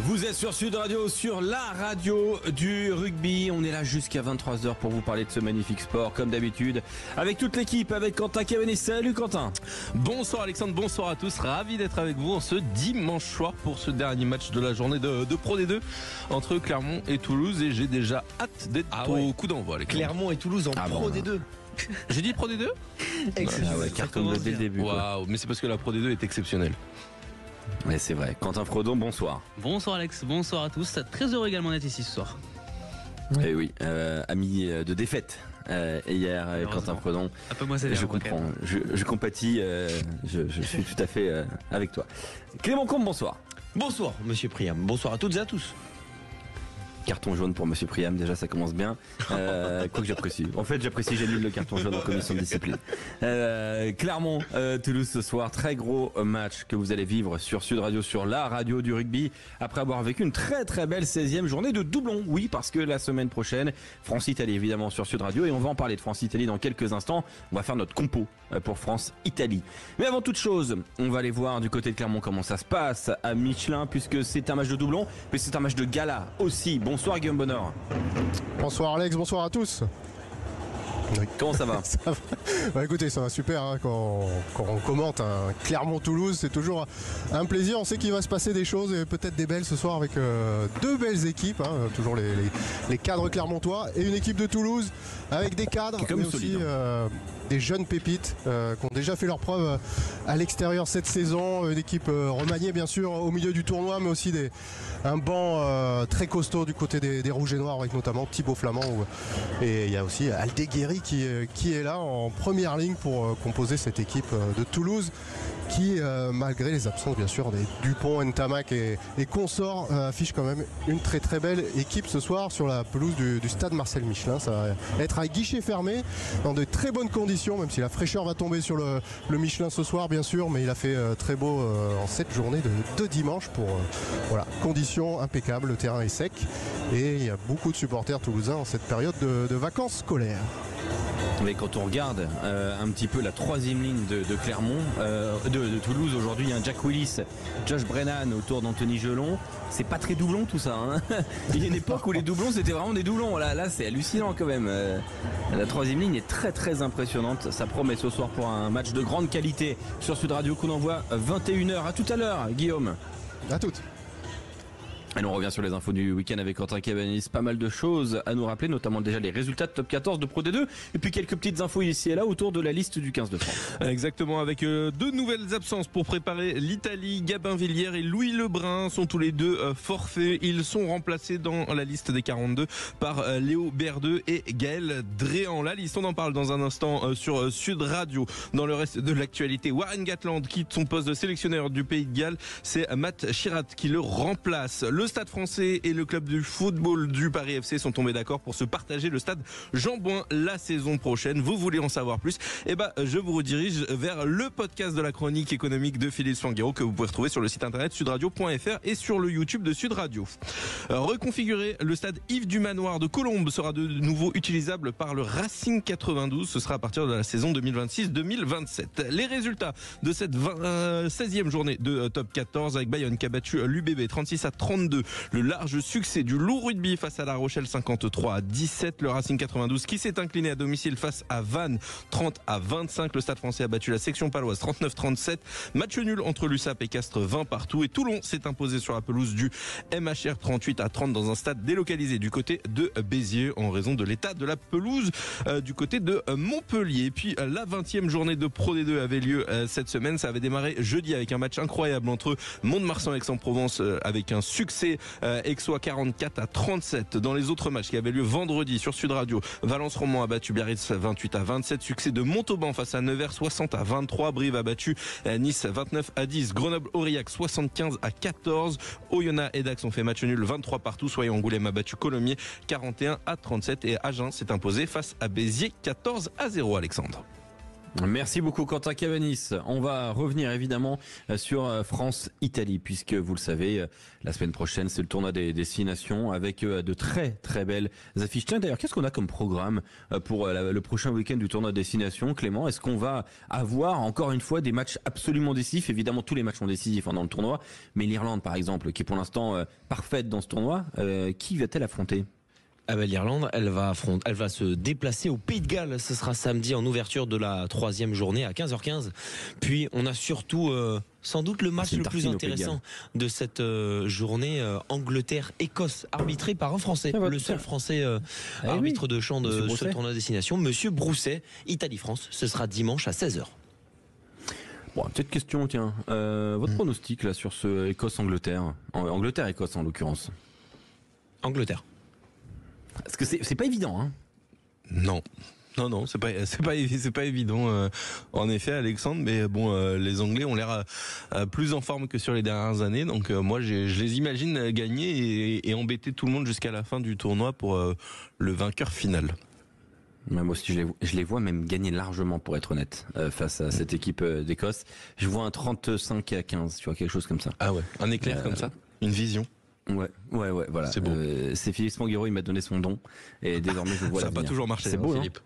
Vous êtes sur Sud Radio, sur la radio du rugby. On est là jusqu'à 23h pour vous parler de ce magnifique sport, comme d'habitude, avec toute l'équipe, avec Quentin Cavani. Salut Quentin. Bonsoir Alexandre, bonsoir à tous. Ravi d'être avec vous en ce dimanche soir pour ce dernier match de la journée de Pro D2 entre Clermont et Toulouse. Et j'ai déjà hâte d'être au coup d'envoi. Clermont et Toulouse en Pro D2. J'ai dit Pro D2 ? Carton dès le début. Waouh, mais c'est parce que la Pro D2 est exceptionnelle. Mais c'est vrai. Quentin Frodon, bonsoir. Bonsoir Alex, bonsoir à tous. Très heureux également d'être ici ce soir. Et oui, ami de défaite hier, Quentin Frodon. Un peu moins sévère. Je comprends, je compatis, je suis tout à fait avec toi. Clément Combe, bonsoir. Bonsoir Monsieur Priam, bonsoir à toutes et à tous. Carton jaune pour Monsieur Priam, déjà ça commence bien. Quoi que j'apprécie. En fait, j'apprécie, j'annule le carton jaune en commission de discipline. Clermont, Toulouse ce soir, très gros match que vous allez vivre sur Sud Radio, sur la radio du rugby, après avoir vécu une très très belle 16e journée de doublon. Oui, parce que la semaine prochaine, France-Italie évidemment sur Sud Radio, et on va en parler de France-Italie dans quelques instants. On va faire notre compo pour France-Italie. Mais avant toute chose, on va aller voir du côté de Clermont comment ça se passe à Michelin, puisque c'est un match de doublon, mais c'est un match de gala aussi. Bonsoir Guillaume Bonnard. Bonsoir Alex, bonsoir à tous. Comment ça va? Ça va. Bah écoutez, ça va super hein, quand on commente un Clermont-Toulouse, c'est toujours un plaisir. On sait qu'il va se passer des choses et peut-être des belles ce soir avec deux belles équipes, hein, toujours les cadres clermontois et une équipe de Toulouse avec des cadres, mais aussi des jeunes pépites qui ont déjà fait leurs preuves à l'extérieur cette saison. Une équipe remaniée bien sûr au milieu du tournoi, mais aussi un banc très costaud du côté des Rouges et Noirs avec notamment Thibaut Flamand. Et il y a aussi Aldeguerri qui est là en première ligne pour composer cette équipe de Toulouse qui, malgré les absences bien sûr des Dupont, Ntamak et consorts, affiche quand même une très très belle équipe ce soir sur la pelouse du stade Marcel Michelin. Ça va être à guichet fermé dans de très bonnes conditions, même si la fraîcheur va tomber sur le Michelin ce soir bien sûr, mais il a fait très beau en cette journée de dimanche pour conditions impeccables, le terrain est sec et il y a beaucoup de supporters toulousains en cette période de vacances scolaires. Mais quand on regarde un petit peu la troisième ligne de Clermont, de Toulouse aujourd'hui, hein, Jack Willis, Josh Brennan autour d'Anthony Gelon, c'est pas très doublon tout ça. Hein. Il y a une époque où les doublons c'était vraiment des doublons. Là c'est hallucinant quand même. La troisième ligne est très très impressionnante. Ça promet ce soir pour un match de grande qualité sur Sud Radio qu'on envoie 21h. À tout à l'heure, Guillaume. À toutes. Et on revient sur les infos du week-end avec Quentin Cabanis. Pas mal de choses à nous rappeler, notamment déjà les résultats de top 14 de Pro D2 et puis quelques petites infos ici et là autour de la liste du 15 de France. Exactement, avec deux nouvelles absences pour préparer l'Italie. Gabin Villiers et Louis Lebrun sont tous les deux forfaits. Ils sont remplacés dans la liste des 42 par Léo Berdeux et Gaël Dréan. La liste, on en parle dans un instant sur Sud Radio. Dans le reste de l'actualité, Warren Gatland quitte son poste de sélectionneur du Pays de Galles. C'est Matt Chirat qui le remplace. Le Stade français et le club du football du Paris FC sont tombés d'accord pour se partager le stade Jean-Bouin la saison prochaine. Vous voulez en savoir plus? Je vous redirige vers le podcast de la chronique économique de Philippe Sanguero que vous pouvez retrouver sur le site internet sudradio.fr et sur le YouTube de Sud Radio. Reconfiguré, le stade Yves du Manoir de Colombes sera de nouveau utilisable par le Racing 92. Ce sera à partir de la saison 2026-2027. Les résultats de cette 16e journée de top 14 avec Bayonne qui a battu l'UBB 36-32. Le large succès du Loup Rugby face à La Rochelle 53-17. Le Racing 92 qui s'est incliné à domicile face à Vannes 30-25. Le Stade français a battu la section paloise 39-37. Match nul entre l'USAP et Castres 20 partout. Et Toulon s'est imposé sur la pelouse du MHR 38-30 dans un stade délocalisé du côté de Béziers en raison de l'état de la pelouse du côté de Montpellier. Et puis la 20e journée de Pro D2 avait lieu cette semaine. Ça avait démarré jeudi avec un match incroyable entre Mont-de-Marsan et Aix-en-Provence avec un succès Aixois 44-37. Dans les autres matchs qui avaient lieu vendredi sur Sud Radio, Valence Romand a battu Biarritz 28-27. Succès de Montauban face à Nevers 60-23. Brive a battu Nice 29-10. Grenoble-Aurillac 75-14. Oyonnax et Dax ont fait match nul 23 partout. Soyons-Angoulême a battu Colomiers 41-37. Et Agen s'est imposé face à Béziers 14-0. Alexandre. Merci beaucoup Quentin Cavanis. On va revenir évidemment sur France-Italie puisque vous le savez, la semaine prochaine c'est le tournoi des 6 nations avec de très très belles affiches. Tiens d'ailleurs, qu'est-ce qu'on a comme programme pour le prochain week-end du tournoi des 6 nations, Clément? Est-ce qu'on va avoir encore une fois des matchs absolument décisifs? Évidemment tous les matchs sont décisifs dans le tournoi, mais l'Irlande par exemple qui est pour l'instant parfaite dans ce tournoi, qui va-t-elle affronter? Ah ben, l'Irlande, elle va se déplacer au Pays de Galles. Ce sera samedi en ouverture de la 3e journée à 15h15. Puis on a surtout sans doute le match le plus intéressant de cette journée, Angleterre-Écosse, arbitré par un Français, le seul Français arbitre de champ de ce tournoi de destination, Monsieur Brousset. Italie-France, ce sera dimanche à 16h. Bon, petite question, tiens. Votre pronostic là sur ce Écosse-Angleterre, Angleterre-Écosse en l'occurrence. Angleterre. Parce que c'est pas évident, hein. Non, c'est pas évident. En effet, Alexandre, mais bon, les Anglais ont l'air plus en forme que sur les dernières années, donc moi je les imagine gagner et embêter tout le monde jusqu'à la fin du tournoi pour le vainqueur final. Moi aussi, je les vois même gagner largement, pour être honnête, face à cette équipe d'Écosse. Je vois un 35-15, tu vois, quelque chose comme ça. Ah ouais, un éclair comme ça, une vision. Ouais, voilà. C'est beau. C'est Philippe Spanghero, il m'a donné son don et désormais je vois. Ça n'a pas toujours marché. C'est beau, Philippe.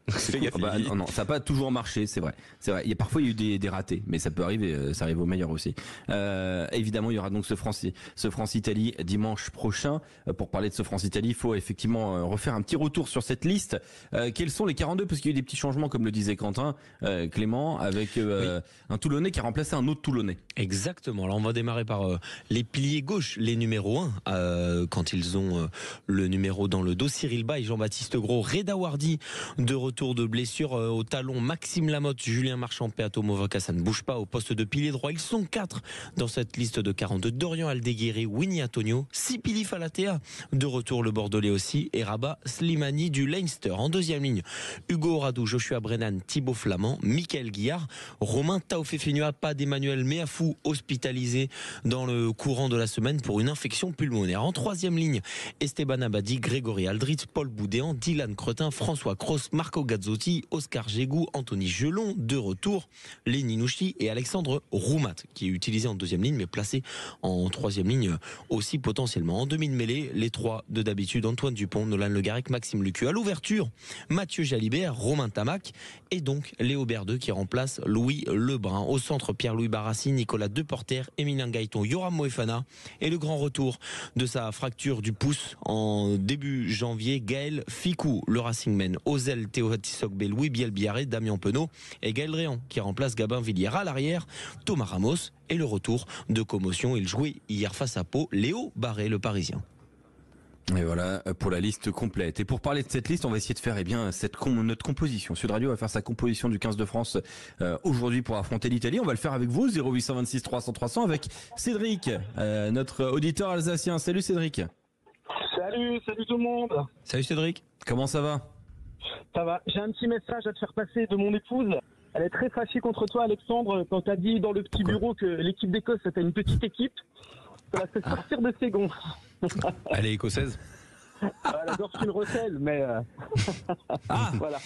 C'est cool. Non, ça n'a pas toujours marché, c'est vrai. Parfois il y a eu des ratés, mais ça peut arriver, ça arrive au meilleur aussi. Évidemment, il y aura donc ce France-Italie dimanche prochain. Pour parler de ce France-Italie, il faut effectivement refaire un petit retour sur cette liste. Quels sont les 42? Parce qu'il y a eu des petits changements, comme le disait Quentin, Clément, avec un Toulonnais qui a remplacé un autre Toulonnais. Exactement. Alors on va démarrer par les piliers gauche, les numéros 1, quand ils ont le numéro dans le dos. Cyril Bay, Jean-Baptiste Gros, Reda Wardi, de retour de blessure au talon. Maxime Lamotte, Julien Marchand, Peato Movoka, ça ne bouge pas au poste de pilier droit. Ils sont 4 dans cette liste de 42. Dorian Aldeguerri, Winnie Antonio, Sipili Falatea, de retour le Bordelais aussi, et Rabat Slimani du Leinster. En deuxième ligne, Hugo Radou, Joshua Brennan, Thibaut Flamand, Michael Guillard, Romain Taofé-Fenua, pas d'Emmanuel Meafou, hospitalisé dans le courant de la semaine pour une infection pulmonaire. En troisième ligne, Esteban Abadi, Grégory Aldrit, Paul Boudéan, Dylan Cretin, François Cross, Marco Gazzotti, Oscar Gégou, Anthony Gelon, de retour, Lenny Nouchi et Alexandre Roumat, qui est utilisé en deuxième ligne mais placé en troisième ligne aussi potentiellement. En demi de mêlée, les trois de d'habitude, Antoine Dupont, Nolan Le Garec, Maxime Lucu. À l'ouverture, Mathieu Jalibert, Romain Tamac et donc Léo Berdeux qui remplace Louis Lebrun. Au centre, Pierre-Louis Barassi, Nicolas Deporter, Emilien Gaëton, Yoram Moefana et le grand retour de sa fracture du pouce en début janvier, Gaël Ficou, le Racingman, Ozel Théotisogbe, Louis Bielbiaré, Damien Penaud et Gaël Réan qui remplace Gabin Villiers. À l'arrière, Thomas Ramos et le retour de commotion. Il jouait hier face à Pau, Léo Barré, le Parisien. Et voilà pour la liste complète. Et pour parler de cette liste, on va essayer de faire notre composition. Sud Radio va faire sa composition du 15 de France aujourd'hui pour affronter l'Italie. On va le faire avec vous, 0826 300 300, avec Cédric, notre auditeur alsacien. Salut Cédric. Salut tout le monde. Salut Cédric. Comment ça va? Ça va. J'ai un petit message à te faire passer de mon épouse. Elle est très fâchée contre toi, Alexandre, quand t'as dit dans le petit bureau que l'équipe d'Écosse c'était une petite équipe. Ça l'a fait sortir de ses gonds. Elle est écossaise. Elle adore une recelle, mais voilà.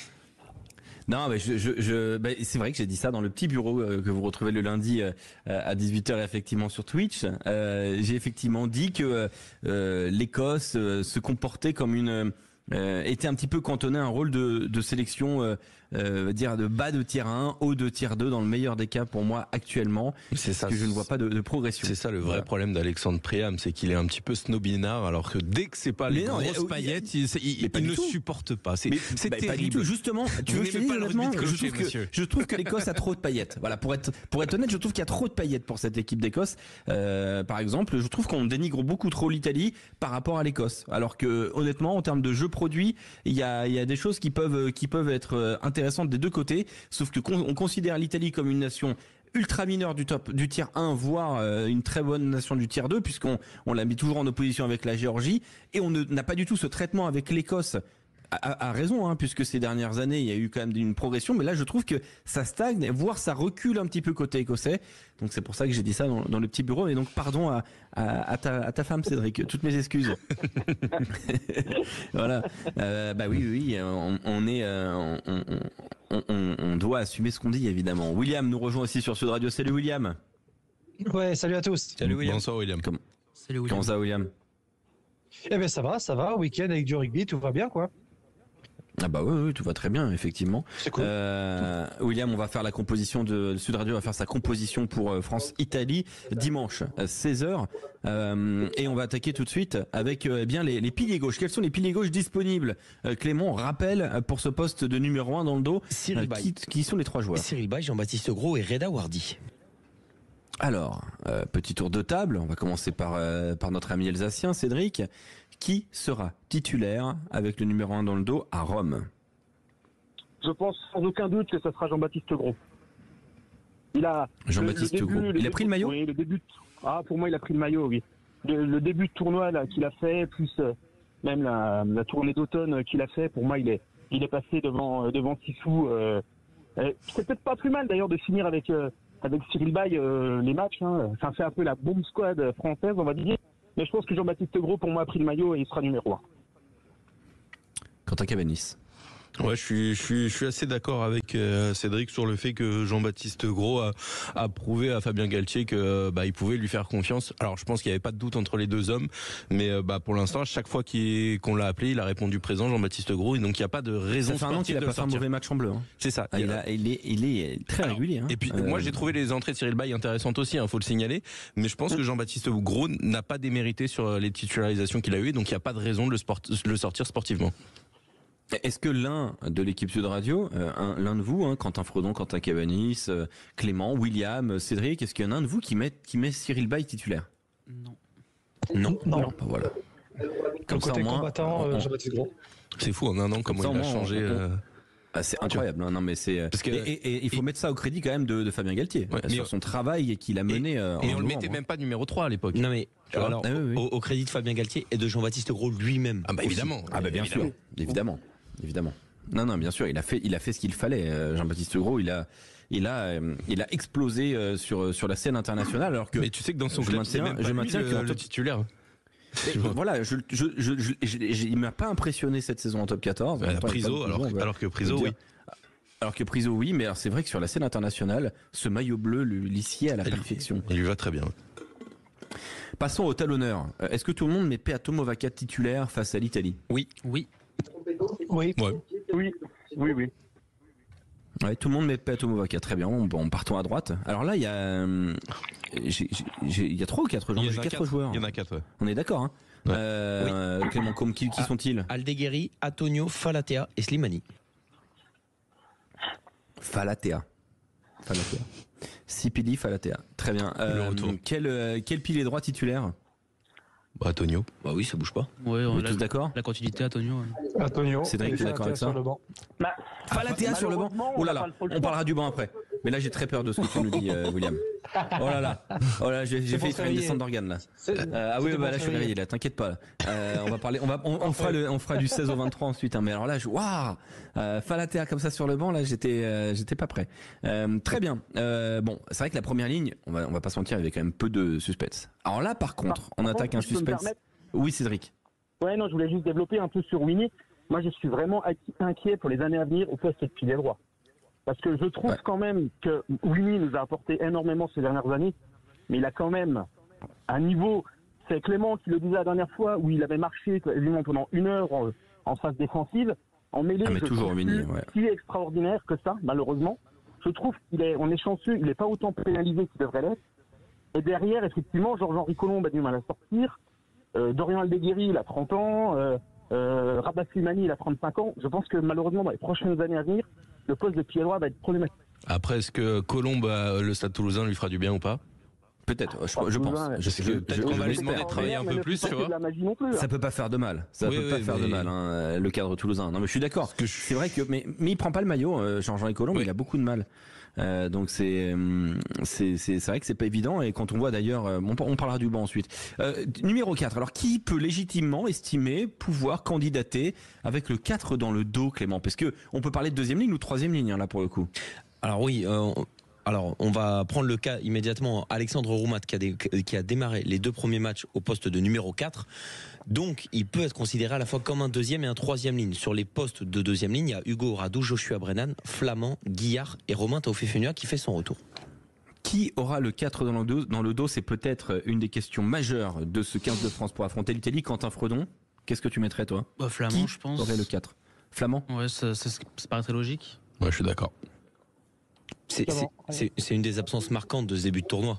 Non, mais c'est vrai que j'ai dit ça dans le petit bureau que vous retrouvez le lundi à 18h effectivement sur Twitch. J'ai effectivement dit que l'Écosse se comportait comme était un petit peu cantonné à un rôle de sélection dire de bas de tier 1, haut de tier 2 dans le meilleur des cas pour moi actuellement. C'est ça. Parce que je ne vois pas de progression. C'est ça le vrai problème d'Alexandre Priam, c'est qu'il est un petit peu snobinard alors que dès que c'est pas les grosses paillettes, il ne supporte pas. C'est terrible. Pas du tout. Justement, tu veux que je te dise honnêtement, je trouve que l'Écosse a trop de paillettes. Voilà, pour être honnête, je trouve qu'il y a trop de paillettes pour cette équipe d'Écosse. Par exemple, je trouve qu'on dénigre beaucoup trop l'Italie par rapport à l'Écosse. Alors que honnêtement, en termes de jeu produit, il y a des choses qui peuvent être intéressantes des deux côtés, sauf que on considère l'Italie comme une nation ultra mineure du tier 1, voire une très bonne nation du tier 2, puisqu'on la met toujours en opposition avec la Géorgie, et on n'a pas du tout ce traitement avec l'Écosse a raison, hein, puisque ces dernières années, il y a eu quand même une progression, mais là, je trouve que ça stagne, voire ça recule un petit peu côté écossais. Donc c'est pour ça que j'ai dit ça dans le petit bureau. Et donc pardon à ta femme, Cédric, toutes mes excuses. Voilà. Oui, on doit assumer ce qu'on dit, évidemment. William nous rejoint aussi sur Sud Radio. Salut William. Ouais, salut à tous. Salut William. Bonsoir William. Salut William. Comment ça, William? Eh ben ça va, week-end avec du rugby, tout va bien quoi. Ah bah oui, tout va très bien, effectivement. C'est cool. William, on va faire la composition de Sud Radio, va faire sa composition pour France-Italie dimanche 16h. Et on va attaquer tout de suite avec les piliers gauches. Quels sont les piliers gauches disponibles? Clément, rappelle pour ce poste de numéro 1 dans le dos, qui sont les 3 joueurs? Cyril Bay, Jean-Baptiste Gros et Reda Wardy. Alors, petit tour de table, on va commencer par notre ami alsacien, Cédric. Qui sera titulaire avec le numéro 1 dans le dos à Rome? Je pense sans aucun doute que ce sera Jean-Baptiste Gros. Jean-Baptiste Gros. Il a pris le maillot? Oui, le début. Pour moi, il a pris le maillot, oui. Le début de tournoi là qu'il a fait, plus même la tournée d'automne qu'il a fait, pour moi, il est passé devant Sissou. C'est peut-être pas plus mal d'ailleurs de finir avec Cyril Bay les matchs. Hein. Ça fait un peu la bombe squad française, on va dire. Mais je pense que Jean-Baptiste Gros, pour moi, a pris le maillot et il sera numéro 1. Quentin Cabanis. Ouais, je suis assez d'accord avec Cédric sur le fait que Jean-Baptiste Gros a prouvé à Fabien Galtier que il pouvait lui faire confiance. Alors je pense qu'il n'y avait pas de doute entre les deux hommes, mais pour l'instant, à chaque fois qu'on l'a appelé, il a répondu présent, Jean-Baptiste Gros, et donc il n'y a pas de raison sportive de il a pas fait un mauvais match en bleu. Hein. C'est ça. Il est très régulier. Hein. Et puis moi j'ai trouvé les entrées de Cyril Bay intéressantes aussi, faut le signaler, mais je pense que Jean-Baptiste Gros n'a pas démérité sur les titularisations qu'il a eues, donc il n'y a pas de raison de le sortir sportivement. Est-ce que l'un de l'équipe Sud Radio, l'un de vous, Quentin Fredon, Quentin Cabanis, Clément, William, Cédric, est-ce qu'il y en a un de vous qui met Cyril Bay titulaire? Non. Voilà. Comme côté combattant, Jean-Baptiste Gros. C'est fou en un an comment il a changé. C'est incroyable, non mais c'est parce que et il faut mettre ça au crédit quand même de Fabien Galtier sur son travail qu'il a mené. Et on le mettait même pas numéro 3 à l'époque. Non mais alors au crédit de Fabien Galtier et de Jean-Baptiste Gros lui-même. Ah bah évidemment. Ah bah bien sûr, évidemment. Non bien sûr, il a fait ce qu'il fallait. Jean-Baptiste Gros, il a explosé sur la scène internationale alors que. Mais tu sais que dans son club, je maintiens que le titulaire. Voilà, il m'a pas impressionné cette saison en top 14. Alors que Priso, oui. Alors que Priso, oui, mais c'est vrai que sur la scène internationale, ce maillot bleu lui sied à la perfection. Il lui va très bien. Passons au talonneur. Est-ce que tout le monde met Peato Movaca titulaire face à l'Italie? Oui. Ouais. Ouais, tout le monde met Peato Movaca, très bien. Bon, partons à droite. Alors là, il y a 3 ou 4 joueurs. J'ai 4 joueurs. Il y en a 4. Ouais. On est d'accord. Hein. Oui. Clément Combe, qui sont-ils? Aldeguerri, Antonio, Falatea et Slimani. Falatea. Sipili, Falatea. Très bien. Quel pilier droit titulaire? Antonio. Bah oui, ça bouge pas. Ouais, on est tous d'accord? La continuité, Antonio. Antonio. Cédric, tu es d'accord avec ça? Falatea sur le banc. Oh là là, on parlera du banc après. Mais là, j'ai très peur de ce que tu nous dis, William. Oh là, j'ai failli faire une descente d'organes là. Là, je suis réveillé là. T'inquiète pas. On va parler. On fera du 16 au 23 ensuite. Mais alors là, Falatea comme ça sur le banc là, j'étais pas prêt. Très bien. Bon, c'est vrai que la première ligne, on va pas se mentir, il y avait quand même peu de suspense. Alors là, par contre, on attaque un suspense. Oui, Cédric. Ouais, non, je voulais juste développer un peu sur Winnie. Moi, je suis vraiment inquiet pour les années à venir au poste de pilier droit. Parce que je trouve quand même que Winnie nous a apporté énormément ces dernières années, mais il a quand même un niveau. C'est Clément qui le disait la dernière fois, où il avait marché quasiment pendant 1 heure en phase défensive. En mêlée, mais toujours Winnie, qui est extraordinaire que ça, malheureusement. Je trouve on est chanceux, il n'est pas autant pénalisé qu'il devrait l'être. Et derrière, effectivement, Georges-Henri Colombe a du mal à sortir. Dorian Aldeguerri, il a 30 ans. Rabat Slimani, il a 35 ans. Je pense que malheureusement, dans les prochaines années à venir, le poste de pied droit va être problématique. Après, est-ce que Colombe, le Stade Toulousain, lui fera du bien ou pas? Peut-être, je pense. Peut-être qu'on va lui demander de travailler un peu plus, tu vois. Ça peut pas faire de mal. Le cadre toulousain. Non, mais je suis d'accord. C'est vrai que, mais il prend pas le maillot, Jean-Jean Colombe, il a beaucoup de mal. Donc c'est vrai que c'est pas évident. Et quand on voit d'ailleurs, on parlera du banc ensuite. Numéro 4. Alors qui peut légitimement estimer pouvoir candidater avec le 4 dans le dos, Clément? Parce que on peut parler de deuxième ligne ou troisième ligne là pour le coup. Alors oui. Alors, on va prendre le cas immédiatement. Alexandre Roumat qui a démarré les 2 premiers matchs au poste de numéro 4. Donc, il peut être considéré à la fois comme un deuxième et un troisième ligne. Sur les postes de deuxième ligne, il y a Hugo Radou, Joshua Brennan, Flamand, Guillard et Romain Taofifenua qui fait son retour. Qui aura le 4 dans le dos? C'est peut-être une des questions majeures de ce 15 de France pour affronter l'Italie. Quentin Fredon, qu'est-ce que tu mettrais toi? Flamand, je pense. Qui aurait le 4? Flamand? Ouais, ça paraît très logique. Ouais, je suis d'accord. C'est une des absences marquantes de ce début de tournoi.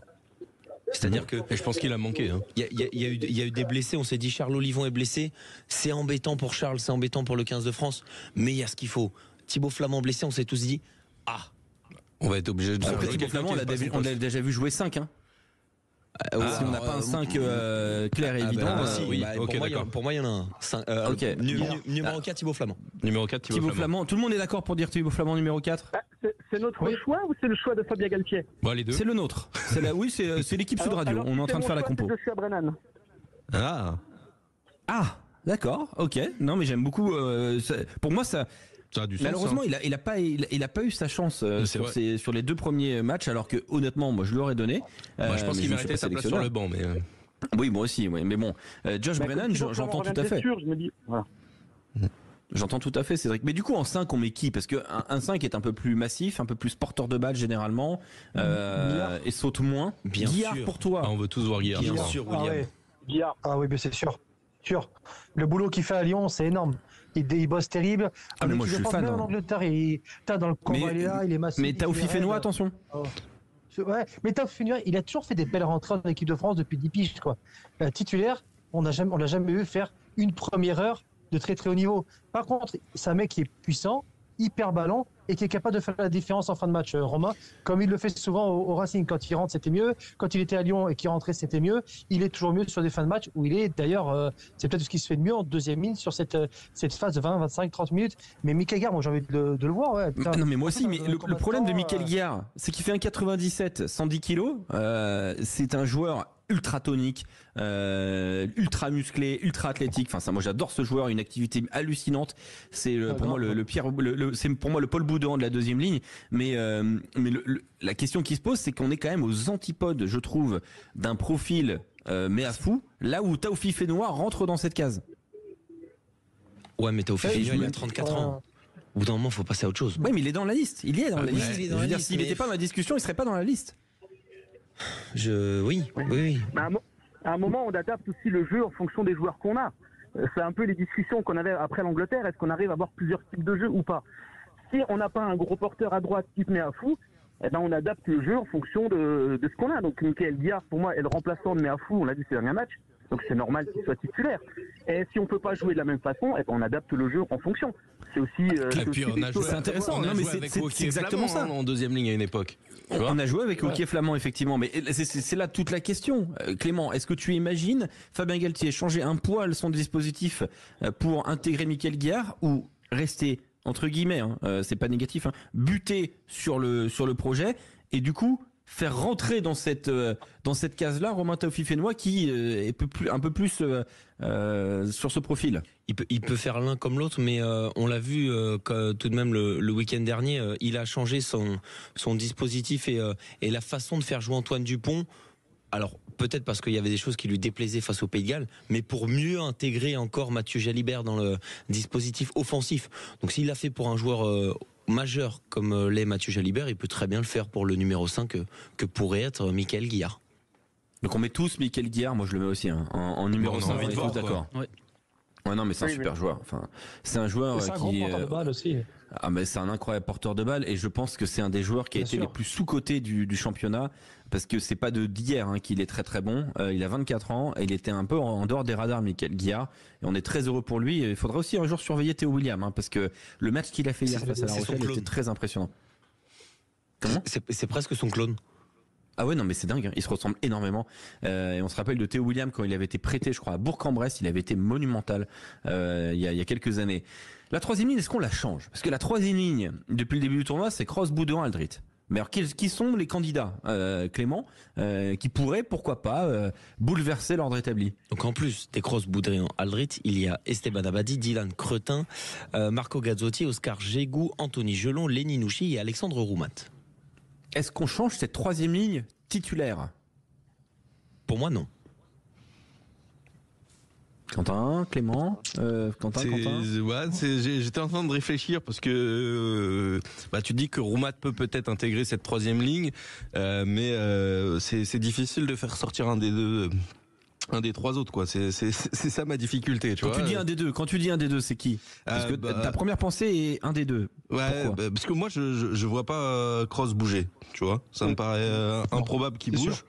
C'est-à-dire que... Et je pense qu'il a manqué. Il y a eu des blessés, on s'est dit Charles Olivon est blessé, c'est embêtant pour Charles, c'est embêtant pour le 15 de France, mais il y a ce qu'il faut. Thibaut Flamand blessé, on s'est tous dit, on va être obligé de... Après Thibaut Flamand, on l'a déjà vu jouer 5 si on n'a pas un 5 clair et évident. Oui, pour moi, il y en a un. Numéro 4, Thibaut Flamand. Numéro 4, Thibaut Flamand. Tout le monde est d'accord pour dire Thibaut Flamand numéro 4? C'est notre choix ou c'est le choix de Fabien Galtier? Les deux. C'est le nôtre. Oui, c'est l'équipe Sud Radio. On est en train de faire la compo. C'est Joshua Brennan. D'accord, ok. Non, mais j'aime beaucoup. Pour moi, ça a du sens. Malheureusement, il a pas eu sa chance sur les 2 premiers matchs, alors que honnêtement, moi, je l'aurais donné. Je pense qu'il méritait sa place sur le banc, mais. Oui, moi aussi. Oui. Mais bon, Josh Brennan, j'entends tout à fait. Je me dis, voilà. J'entends tout à fait, Cédric. Mais du coup, en 5, on met qui? Parce que un 5 est un peu plus massif, un peu plus porteur de balle généralement, et saute moins. Guillard pour toi. On veut tous voir Guillard. Bien sûr, William. Guillard. Ah oui, mais c'est sûr. Le boulot qu'il fait à Lyon, c'est énorme. Il bosse terrible. Mais moi je suis fan. Même en Angleterre, dans le combat, il est là, il est massif. Mais Taofifenua, attention. Ouais, mais Taofifenua, il a toujours fait des belles rentrées en équipe de France depuis 10 piges, quoi. Titulaire, on l'a jamais vu faire une première heure de très très haut niveau. Par contre, c'est un mec qui est puissant, hyper ballon et qui est capable de faire la différence en fin de match. Romain, comme il le fait souvent au Racing, quand il rentre c'était mieux, quand il était à Lyon et qu'il rentrait c'était mieux, il est toujours mieux sur des fins de match où il est d'ailleurs, c'est peut-être ce qui se fait de mieux en deuxième ligne sur cette phase de 20, 25, 30 minutes. Mais Michael Guillard, moi j'ai envie de le voir. Ouais. Non mais moi aussi, mais le problème de Michael Guillard, c'est qu'il fait 1,97, 110 kilos, c'est un joueur ultra tonique, ultra musclé, ultra athlétique. Enfin, ça, moi, j'adore ce joueur, une activité hallucinante. C'est pour moi le pire, c'est pour moi le Paul Boudin de la deuxième ligne. Mais la question qui se pose, c'est qu'on est quand même aux antipodes, je trouve, d'un profil Meafou, là où Taofifenua rentre dans cette case. Ouais, mais Taofifenua, il a 34 ans. Au bout d'un moment, il faut passer à autre chose. Oui, mais il est dans la liste. Il est dans la liste. Je veux dire, s'il n'était pas dans la discussion, il serait pas dans la liste. Oui. À un moment, on adapte aussi le jeu en fonction des joueurs qu'on a. C'est un peu les discussions qu'on avait après l'Angleterre. Est-ce qu'on arrive à avoir plusieurs types de jeux ou pas? Si on n'a pas un gros porteur à droite type Meafou, on adapte le jeu en fonction de ce qu'on a. Donc Michael Guillard, pour moi, est le remplaçant de Meafou, on l'a dit ces derniers matchs. Donc c'est normal qu'il soit titulaire. Et si on peut pas jouer de la même façon, on adapte le jeu en fonction. C'est aussi. C'est intéressant. Non, mais c'est exactement ça. En deuxième ligne à une époque. On a joué avec Wauquiez Flamand, effectivement, mais c'est là toute la question. Clément, est-ce que tu imagines Fabien Galtier changer un poil son dispositif pour intégrer Michael Guillard ou rester, entre guillemets, c'est pas négatif, buter sur le projet et du coup faire rentrer dans cette case-là Romain Taofifenua qui est un peu plus sur ce profil. Il peut faire l'un comme l'autre, mais on l'a vu tout de même le week-end dernier, il a changé son dispositif et la façon de faire jouer Antoine Dupont. Alors peut-être parce qu'il y avait des choses qui lui déplaisaient face au Pays de Galles, mais pour mieux intégrer encore Mathieu Jalibert dans le dispositif offensif. Donc s'il l'a fait pour un joueur majeur comme l'est Mathieu Jalibert, il peut très bien le faire pour le numéro 5 que pourrait être Michael Guillard. Donc on met tous Michael Guillard, moi je le mets aussi en numéro 5, on est tous d'accord. Ouais, non, mais c'est un super joueur. Enfin, c'est un joueur c'est un gros porteur de balle aussi. Ah, mais c'est un incroyable porteur de balle et je pense que c'est un des joueurs qui a été les plus sous-cotés du championnat parce que c'est pas d'hier qu'il est très très bon. Il a 24 ans et il était un peu en dehors des radars, Michael Guillard. Et on est très heureux pour lui. Il faudra aussi un jour surveiller Théo William parce que le match qu'il a fait hier face à La Rochelle était très impressionnant. Comment ? C'est presque son clone. Ah ouais, non mais c'est dingue, il se ressemble énormément. Et on se rappelle de Théo William quand il avait été prêté, je crois, à Bourg-en-Bresse, il avait été monumental il y a quelques années. La troisième ligne, est-ce qu'on la change? Parce que la troisième ligne, depuis le début du tournoi, c'est Kroos, Boudin, Aldrit. Mais alors, qui sont les candidats, Clément, qui pourraient, pourquoi pas, bouleverser l'ordre établi? Donc en plus des Kroos, Boudrian, Aldrit, il y a Esteban Abadi, Dylan Cretin, Marco Gazzotti, Oscar Gégou, Anthony Gelon, Lenny Nouchi et Alexandre Roumat. Est-ce qu'on change cette troisième ligne titulaire? Pour moi, non. Quentin, Clément, Quentin. J'étais en train de réfléchir parce que tu dis que Roumat peut peut-être intégrer cette troisième ligne, mais c'est difficile de faire sortir un des deux. Un des trois autres, quoi. C'est ça ma difficulté, tu vois. Quand tu dis un des deux, c'est qui? Parce que ta première pensée est un des deux. Ouais, parce que moi, je vois pas Kroos bouger, tu vois. Ça me paraît improbable qu'il bouge.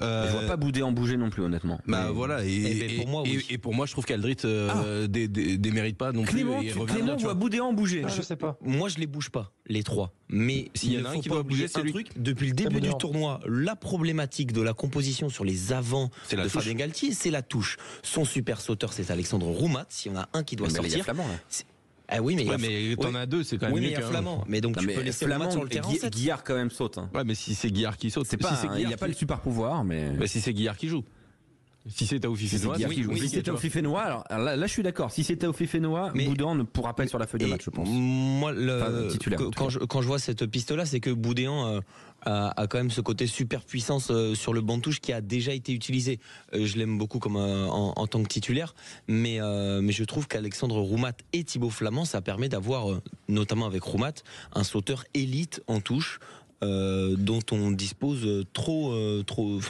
Je vois pas Boudé en bouger non plus, honnêtement. Voilà. Et pour moi, je trouve qu'Aldrit démérite pas non plus. Clément voit Boudé en bouger. Je sais pas. Moi, je les bouge pas, les trois. Mais s'il y en a un qui va bouger, c'est lui. Depuis le début du tournoi, la problématique de la composition sur les avants de Fabien Galtier, c'est la touche. Son super sauteur, c'est Alexandre Roumat. S'il y en a un qui doit sortir. Ah oui, mais t'en as deux, c'est quand même mieux qu'un Flamand. Mais donc tu peux laisser Flamand sur le terrain. Guillard quand même saute. Ouais, mais si c'est Guillard qui saute, il n'y a pas le super pouvoir, mais. Si c'est Guillard qui joue. Si c'est Taoufik Fenois, si c'est Taoufik Fenois, alors là je suis d'accord. Si c'est Taoufik Fenois, Boudéan ne pourra pas être sur la feuille de match, je pense. Moi, titulaire, quand je vois cette piste-là, c'est que Boudéan a quand même ce côté super puissance sur le banc de touche qui a déjà été utilisé. Je l'aime beaucoup comme en tant que titulaire, mais je trouve qu'Alexandre Roumat et Thibaut Flamand, ça permet d'avoir, notamment avec Roumat, un sauteur élite en touche. Dont on dispose trop.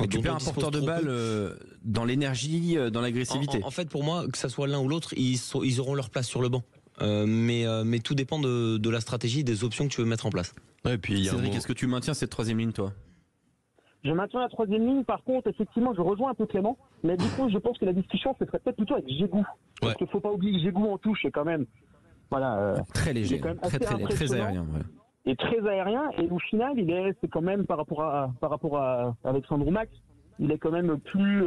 Tu perds un porteur de balle dans l'énergie, dans l'agressivité. En fait, pour moi, que ça soit l'un ou l'autre, ils auront leur place sur le banc. Mais tout dépend de la stratégie, des options que tu veux mettre en place. Ouais, puis Cédric, est-ce que tu maintiens cette troisième ligne, toi? Je maintiens la troisième ligne. Par contre, effectivement, je rejoins un peu Clément. Mais du coup, je pense que la discussion se ferait peut-être plutôt avec Gégou. Parce qu'il ne faut pas oublier que Gégou en touche est quand même. Très léger, très aérien. Ouais. Et très aérien, et au final, c'est quand même par rapport à Alexandre Roumat, il est quand même plus,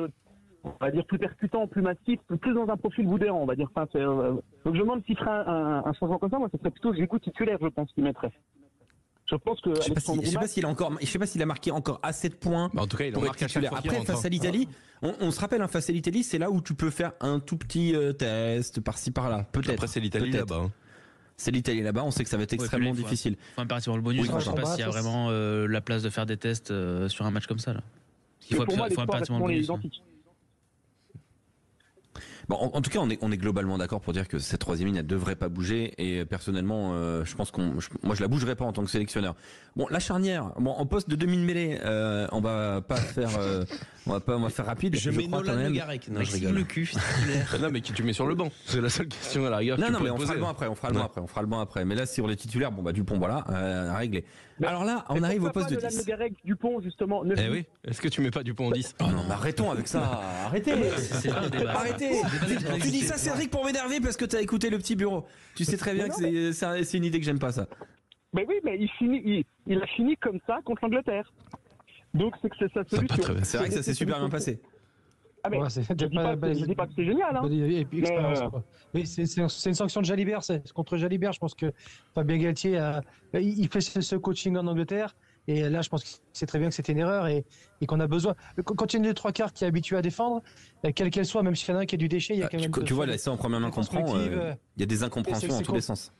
on va dire, plus percutant, plus massif, plus dans un profil Boudéan, on va dire. Donc je me demande s'il ferait un changement comme ça, moi, ce serait plutôt Gégou titulaire, je pense, qu'il mettrait. Je pense que je sais pas s'il a marqué encore assez de points. En tout cas, il a marqué titulaire. Après, face à l'Italie, on se rappelle, face à l'Italie, c'est là où tu peux faire un tout petit test par-ci par-là. Peut-être. Après, c'est l'Italie là-bas. C'est l'Italie là-bas, on sait que ça va être extrêmement difficile. Faut impérativement le bonus, je ne sais pas s'il y a vraiment la place de faire des tests sur un match comme ça. Là. Il faut impérativement le bonus. Bon, en tout cas, on est globalement d'accord pour dire que cette troisième ligne ne devrait pas bouger. Et personnellement, je pense moi, je la bougerai pas en tant que sélectionneur. Bon, la charnière, en poste de demi-mêlée, on va faire rapide. Je mets Nolan Le Garec. Non, je rigole. Le cul. Non, mais qui tu mets sur le banc? C'est la seule question à la rigueur. Non, mais on fera le banc après. Mais là, sur les titulaires, Dupont, voilà, réglé. Alors là, on arrive au poste de 10. Le Garec, Dupont, justement. Eh oui. Est-ce que tu mets pas Dupont en 10? Oh non, mais arrêtons avec ça. Arrêtez. Arrêtez. Tu dis ça, Cédric, pour m'énerver parce que t'as écouté le petit bureau. Tu sais très bien que c'est une idée que j'aime pas, ça. Mais oui, mais il a fini comme ça contre l'Angleterre. Donc c'est que c'est sa solution. C'est vrai que ça s'est super bien passé. Ah mais je dis pas que c'est génial, hein. Et puis mais c'est une sanction de Jalibert, c'est contre Jalibert. Je pense que Fabien Galtier il fait ce coaching en Angleterre. Et là, je pense que c'est très bien que c'était une erreur et qu'on a besoin. Quand il y a une des trois quarts qui est habitué à défendre, quelle qu'elle soit, même s'il y en a un qui a du déchet, il y a quand même. Tu vois, là, ça en première main qu'on prend, il y a des incompréhensions dans tous les sens.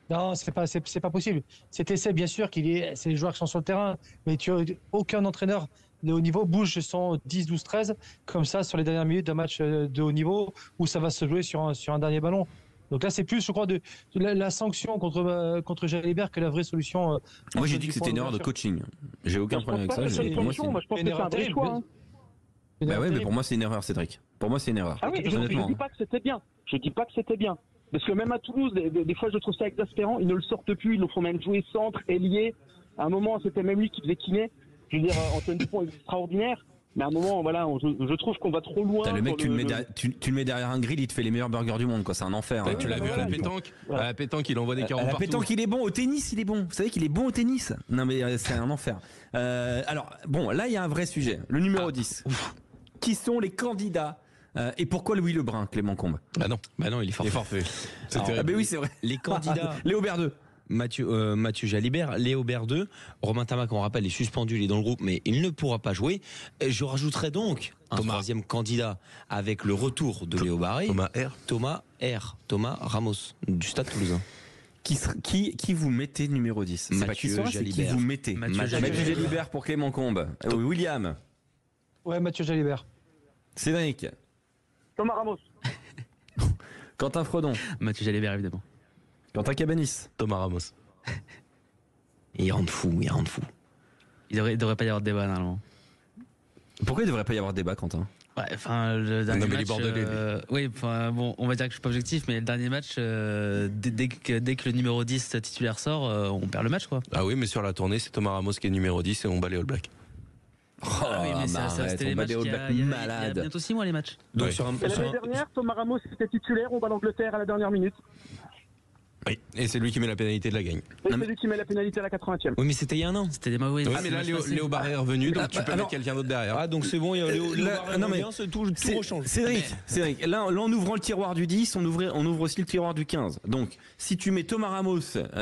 Non, c'est pas possible. Cet essai, bien sûr, c'est les joueurs qui sont sur le terrain, mais aucun entraîneur de haut niveau bouge son 10, 12, 13 comme ça sur les dernières minutes d'un match de haut niveau où ça va se jouer sur un dernier ballon. Donc là, c'est plus, je crois, de la sanction contre Jalibert que la vraie solution. Moi, j'ai dit que c'était une erreur de coaching. J'ai aucun problème avec ça. Moi, je pense que c'est un vrai choix. Bah ouais, mais pour moi, c'est une erreur, Cédric. Pour moi, c'est une erreur. Ah oui, je dis pas que c'était bien. Je dis pas que c'était bien. Parce que même à Toulouse, des fois, je trouve ça exaspérant. Ils ne le sortent plus. Ils nous font même jouer centre, ailier. À un moment, c'était même lui qui faisait kiné. Je veux dire, Antoine Dupont est extraordinaire. Mais à un moment, voilà, je trouve qu'on va trop loin. Le mec, tu le mets derrière un grill, il te fait les meilleurs burgers du monde, quoi. C'est un enfer. Ouais, tu l'as vu à la pétanque. À la pétanque, il envoie des carreaux partout. À la pétanque, il est bon. Au tennis, il est bon. Vous savez qu'il est bon au tennis. Non, mais c'est un enfer. Alors, bon, là, il y a un vrai sujet. Le numéro 10. Qui sont les candidats et pourquoi Louis Lebrun, Clément Combe? Bah non, il est forfait. C'est terrible. Ah, oui, c'est vrai. Les candidats. Léo Berdeux. Mathieu Jalibert, Léo Berdeux, Romain Tamac, on rappelle, est suspendu, il est dans le groupe, mais il ne pourra pas jouer. Je rajouterai donc un troisième candidat avec le retour de Léo Barré. Thomas Ramos, du Stade Toulousain. Qui vous mettez numéro 10? C'est pas qui sera, c'est qui vous mettez. Mathieu Jalibert pour Clément Combe. William. Ouais, Mathieu Jalibert. Cédric. Thomas Ramos. Quentin Fredon. Mathieu Jalibert, évidemment. Quentin Cabanis. Thomas Ramos. Il rend fou. Il devrait pas y avoir de débat, normalement. Pourquoi il devrait pas y avoir de débat, Quentin? Ouais, enfin, le dernier match. Oui, enfin, bon, on va dire que je suis pas objectif, mais le dernier match, dès que le numéro 10 titulaire sort, on perd le match, quoi. Ah oui, mais sur la tournée, c'est Thomas Ramos qui est numéro 10 et on bat les All Blacks. Oui, mais c'était les matchs il y a bientôt 6 mois, les matchs. Donc L'année dernière, Thomas Ramos était titulaire, on bat l'Angleterre à la dernière minute. Oui, et c'est lui qui met la pénalité de la gagne. Et c'est lui qui met la pénalité à la 80e. Oui, mais c'était il y a un an. C'était des mauvais. Oui, mais là, Léo Barré est revenu, donc tu peux mettre quelqu'un d'autre derrière. Ah, donc c'est bon, il y a Léo Barré revient, tout rechange. Cédric, là, en ouvrant le tiroir du 10, on ouvre aussi le tiroir du 15. Donc, si tu mets Thomas Ramos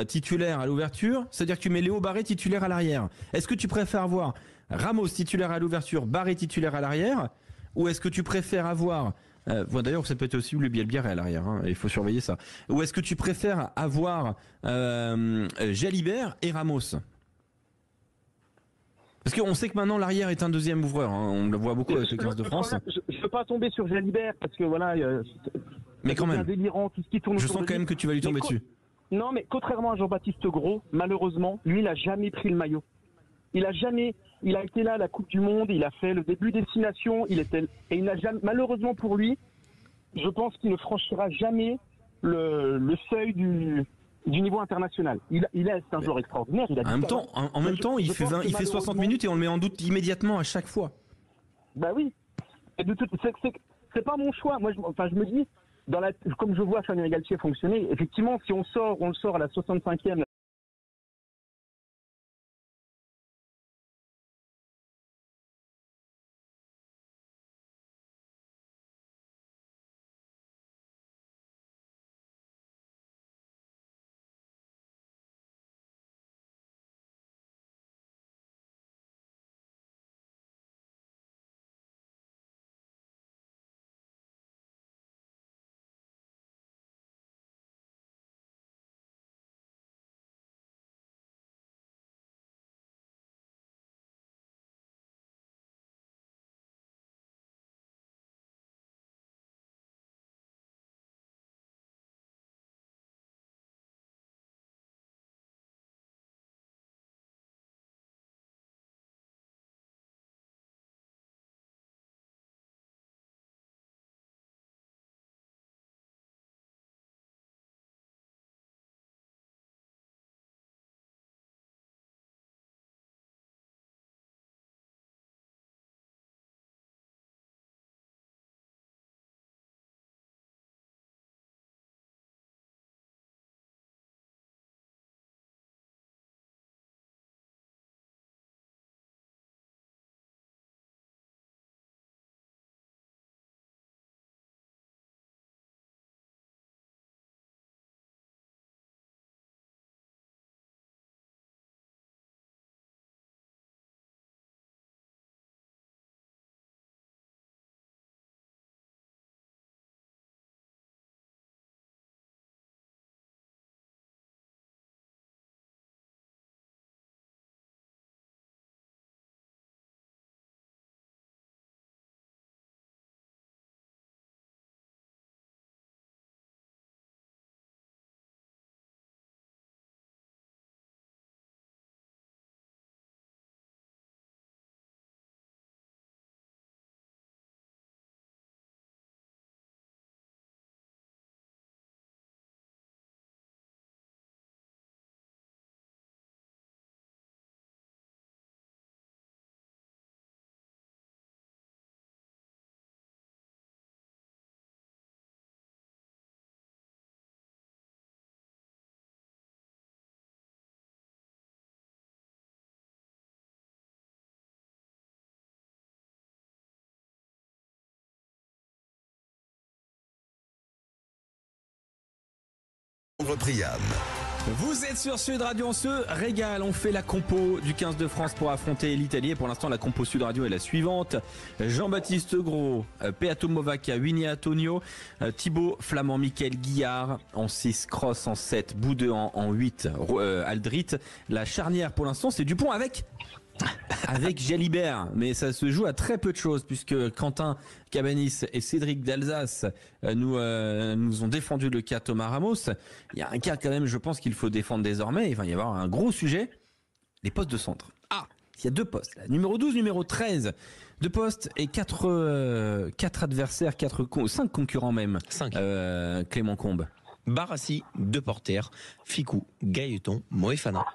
titulaire à l'ouverture, c'est-à-dire que tu mets Léo Barré titulaire à l'arrière. Est-ce que tu préfères avoir Ramos titulaire à l'ouverture, Barré titulaire à l'arrière, ou est-ce que tu préfères avoir d'ailleurs, ça peut être aussi le Bielbiarré à l'arrière, hein, il faut surveiller ça. Ou est-ce que tu préfères avoir Jalibert et Ramos? Parce qu'on sait que maintenant l'arrière est un deuxième ouvreur, hein, on le voit beaucoup avec le 15 de France. Je ne veux pas tomber sur Jalibert parce que voilà, mais quand même, délirant, tout ce qui tourne. Je sens quand même que tu vas lui tomber dessus. Non, mais contrairement à Jean-Baptiste Gros, malheureusement, lui, il n'a jamais pris le maillot. Il a été là à la Coupe du Monde, il a fait le début destination, et il n'a jamais, malheureusement pour lui, je pense qu'il ne franchira jamais le seuil du niveau international. C'est un joueur extraordinaire. En même temps, il fait 60 minutes et on le met en doute immédiatement à chaque fois. Bah oui. C'est pas mon choix. Moi, je me dis, comme je vois Fabien Galtier fonctionner, effectivement, si on le sort à la 65e. Priam. Vous êtes sur Sud Radio, on se régale, on fait la compo du 15 de France pour affronter l'Italie. Et pour l'instant, la compo Sud Radio est la suivante. Jean-Baptiste Gros, Peato Movaca, Winnie Antonio, Thibaut Flamand, Mickaël Guillard en 6, Cross en 7, Boudeux en 8, Aldrit. La charnière pour l'instant, c'est Dupont avec Jalibert, mais ça se joue à très peu de choses puisque Quentin Cabanis et Cédric d'Alsace nous ont défendu le cas Thomas Ramos. Il y a un cas quand même, je pense qu'il faut défendre désormais. Il va y avoir un gros sujet, les postes de centre. Il y a 2 postes, là. Numéro 12, numéro 13. 2 postes et 4 adversaires, 5 concurrents même. 5. Clément Combe. Barassi, 2 porteurs, Ficou, Gaëton, Moefana.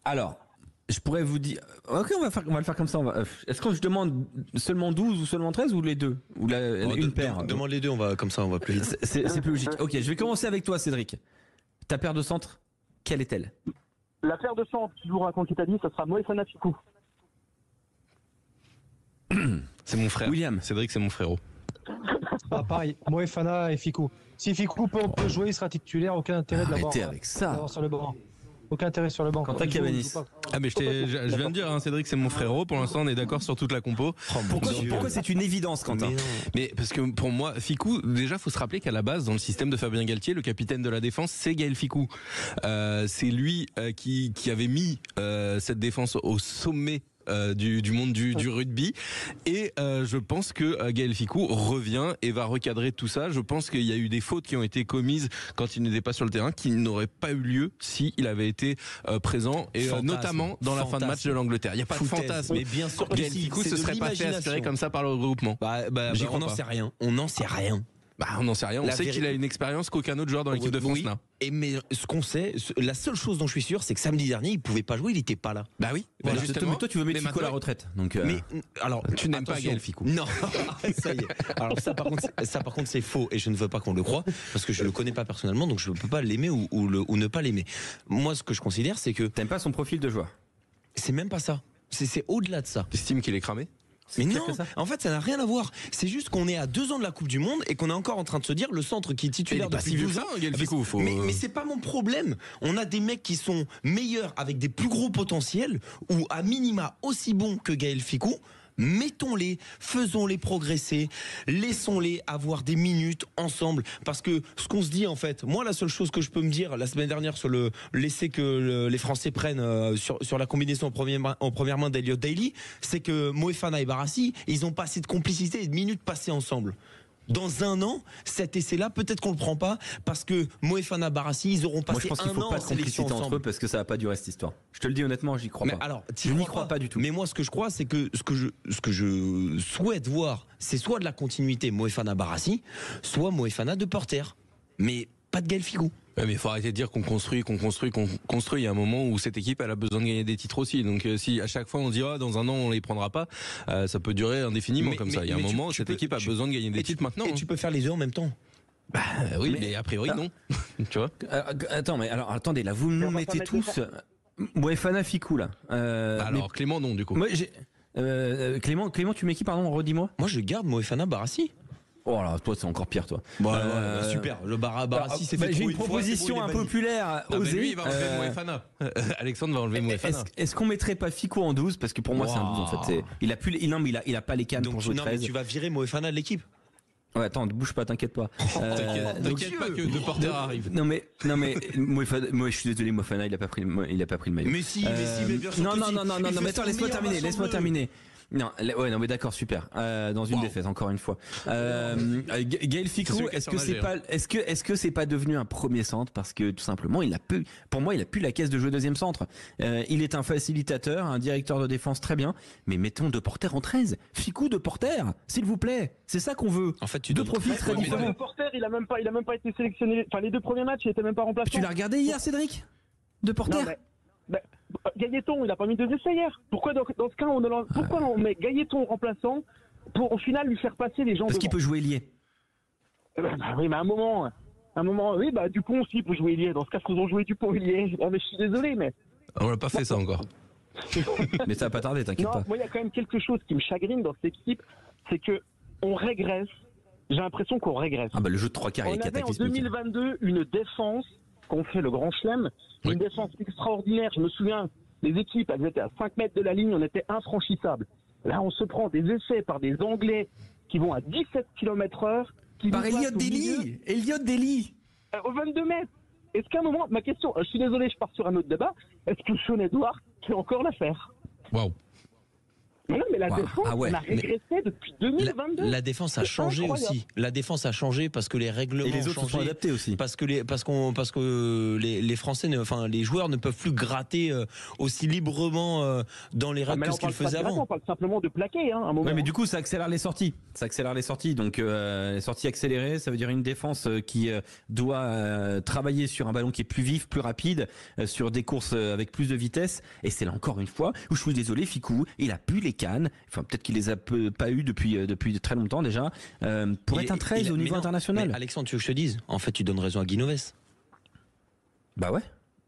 Alors, je pourrais vous dire. Ok, on va le faire comme ça. Est-ce que je demande seulement 12 ou seulement 13 ou les deux ou une paire? Demande les deux, on va plus vite. C'est plus logique. Ok, je vais commencer avec toi, Cédric. Ta paire de centre, quelle est-elle? La paire de centre qui jouera contre l'Italie, ça sera Moefana Ficou. C'est mon frère. William. Cédric, c'est mon frérot. Pareil, Moefana et Ficou. Si Ficou peut jouer, il sera titulaire. Aucun intérêt de l'avoir Arrêtez avec ça. sur le banc. Aucun intérêt sur le banc. Quentin Cabanis. Ah mais je viens de dire, hein, Cédric, c'est mon frérot. Pour l'instant, on est d'accord sur toute la compo. Pourquoi c'est une évidence, Quentin? Mais parce que pour moi, Ficou, déjà, faut se rappeler qu'à la base, dans le système de Fabien Galtier, le capitaine de la défense, c'est Gaël Ficou. C'est lui qui avait mis cette défense au sommet du monde du rugby, et je pense que Gaël Ficou revient et va recadrer tout ça. Je pense qu'il y a eu des fautes qui ont été commises quand il n'était pas sur le terrain, qui n'auraient pas eu lieu si il avait été présent, et notamment dans la fin de match de l'Angleterre. Il n'y a pas de fantasme, mais bien sûr Gaël Ficou se serait pas fait aspirer comme ça par le regroupement. On n'en sait rien. On n'en sait rien. On n'en sait rien. On sait qu'il a une expérience qu'aucun autre joueur dans l'équipe de France n'a. Mais ce qu'on sait, la seule chose dont je suis sûr, c'est que samedi dernier, il pouvait pas jouer, il était pas là. Bah oui. Voilà. Justement. Mais toi, tu veux mettre Ficou à la retraite. Donc, Mais alors, tu n'aimes pas Gaël Ficou. Non. Ça y est. Alors ça, par contre, c'est faux, et je ne veux pas qu'on le croie, parce que je le connais pas personnellement, donc je ne peux pas l'aimer ou ne pas l'aimer. Moi, ce que je considère, c'est que t'aimes pas son profil de joueur. C'est même pas ça. C'est au-delà de ça. T'estimes qu'il est cramé? Mais non, en fait, ça n'a rien à voir. C'est juste qu'on est à 2 ans de la Coupe du Monde et qu'on est encore en train de se dire le centre qui est titulaire depuis 12 ans. Mais c'est pas mon problème. On a des mecs qui sont meilleurs avec des plus gros potentiels, ou à minima aussi bons que Gaël Ficou. Mettons-les, faisons-les progresser, laissons-les avoir des minutes ensemble, parce que ce qu'on se dit, en fait, moi, la seule chose que je peux me dire la semaine dernière sur l'essai que les Français prennent sur la combinaison en première main d'Elliot Daly, c'est que Moefana et Barassi, ils ont pas assez de complicité et de minutes passées ensemble. Dans 1 an, cet essai-là, peut-être qu'on le prend pas, parce que Moefana, Barassi, ils auront passé 1 an. Moi, je pense qu'il faut pas de complicité entre eux, parce que ça va pas durer cette histoire. Je te le dis honnêtement, j'y crois pas. Alors, je n'y crois pas du tout. Mais moi, ce que je crois, c'est que ce que je souhaite voir, c'est soit de la continuité Moefana, Barassi, soit Moefana de Porter. Mais pas de Gaël Ficou. Ouais, mais il faut arrêter de dire qu'on construit. Il y a un moment où cette équipe, elle a besoin de gagner des titres aussi. Donc si à chaque fois on dit dans 1 an on les prendra pas, ça peut durer indéfiniment comme ça. Il y a un moment où cette équipe a besoin de gagner des titres maintenant. Et tu peux faire les 2 en même temps. Bah oui, mais a priori non. Tu vois. Attends, mais alors attendez, là vous nous mettez tous Moefana Ficou là. Alors Clément non du coup. Moi Clément, tu mets qui, pardon, redis-moi. Moi je garde Moefana, Barassi. Oh là, toi c'est encore pire, toi. Super. Le Barassi, c'est fait. J'ai une proposition impopulaire osée. Lui, il va enlever Moefana. Alexandre va enlever Moefana. Est-ce qu'on mettrait pas Ficou en 12, parce que pour moi c'est un 12 en fait. Il a pas les cannes pour jouer 13. Donc tu vas virer Moefana de l'équipe. Ouais, attends, ne bouge pas, t'inquiète pas. T'inquiète pas que De Porter arrive. Non mais Moefana, moi je suis désolé, Moefana il a pas pris le maillot. Mais si, mais bien sûr. Non, mais attends, laisse-moi terminer. Non, mais d'accord, super. Dans une défaite, encore une fois. Gaël Ficou, est-ce que c'est pas devenu un premier centre, parce que tout simplement, pour moi, il a plus la caisse de jouer deuxième centre. Il est un facilitateur, un directeur de défense très bien, mais mettons De Porter en 13. Ficou, De Porter, s'il vous plaît. C'est ça qu'on veut. En fait, tu deux profils très différents. De Porter, il a même pas été sélectionné. Enfin, les 2 premiers matchs, il était même pas remplacé. Tu l'as regardé hier, Cédric? De Porter? Gaëton, il a pas mis 2 essais hier. Pourquoi dans ce cas on met Gaëton remplaçant pour au final lui faire passer les gens parce devant? qu'il peut jouer ailier. Oui, mais à un moment, oui, Dupont aussi peut jouer ailier. Dans ce cas, faisons jouer Dupont ailier. Mais je suis désolé, mais on l'a pas fait ça encore. Mais ça va pas tarder, t'inquiète pas. Moi, il y a quand même quelque chose qui me chagrine dans cette équipe, c'est que on régresse. J'ai l'impression qu'on régresse. Le jeu de 3 quarts est cataclysmique. On avait en 2022 une défense qu'on fait le Grand Chelem. Une défense extraordinaire. Je me souviens, les équipes, elles étaient à 5 mètres de la ligne, on était infranchissables. Là, on se prend des essais par des Anglais qui vont à 17 km/h. Par Elliot Daly. Au 22 mètres. Est-ce qu'à un moment, ma question, je suis désolé, je pars sur un autre débat, est-ce que Sean Edwards peut encore la faire? Waouh. Non, mais la défense, on a régressé depuis 2022. La défense a changé aussi. La défense a changé parce que les règlements et les autres ont changé, sont adaptés aussi. Parce que les Français, les joueurs ne peuvent plus gratter aussi librement dans les règles que ce qu'ils faisaient avant. On parle simplement de plaquer, hein, à un moment. Ouais, mais du coup, ça accélère les sorties. Donc, les sorties accélérées, ça veut dire une défense qui doit travailler sur un ballon qui est plus vif, plus rapide, sur des courses avec plus de vitesse. Et c'est là encore une fois où je suis désolé, Fickou, il a pu les cannes. Enfin, peut-être qu'il les a pas eu depuis très longtemps déjà. Pour être un 13 au niveau international. Mais Alexandre, tu veux que je te dise? En fait, tu donnes raison à Guinoves. Bah ouais.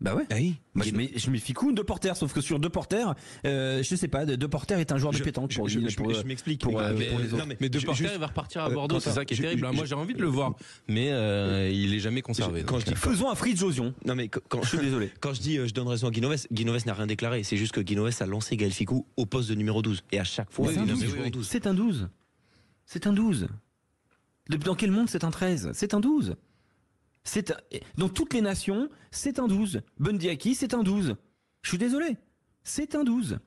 Ah oui. Moi, je mets Fickou De Porter, sauf que sur De Porter, je sais pas, De Porter est un joueur de pétanque. Je m'explique. Mais De Porter, il va repartir à Bordeaux, c'est ça qui est terrible. Moi, j'ai envie de le voir, mais il est jamais conservé. Faisons un Fritz Josion. Non, mais je suis désolé. Quand je dis je donne raison à Guinoves n'a rien déclaré. C'est juste que Guinoves a lancé Gaël Fickou au poste de numéro 12. Et à chaque fois, c'est un 12. C'est un 12. Dans quel monde c'est un 13? C'est un 12. Dans toutes les nations, c'est un 12. Bundiaki, c'est un 12. Je suis désolé. C'est un 12.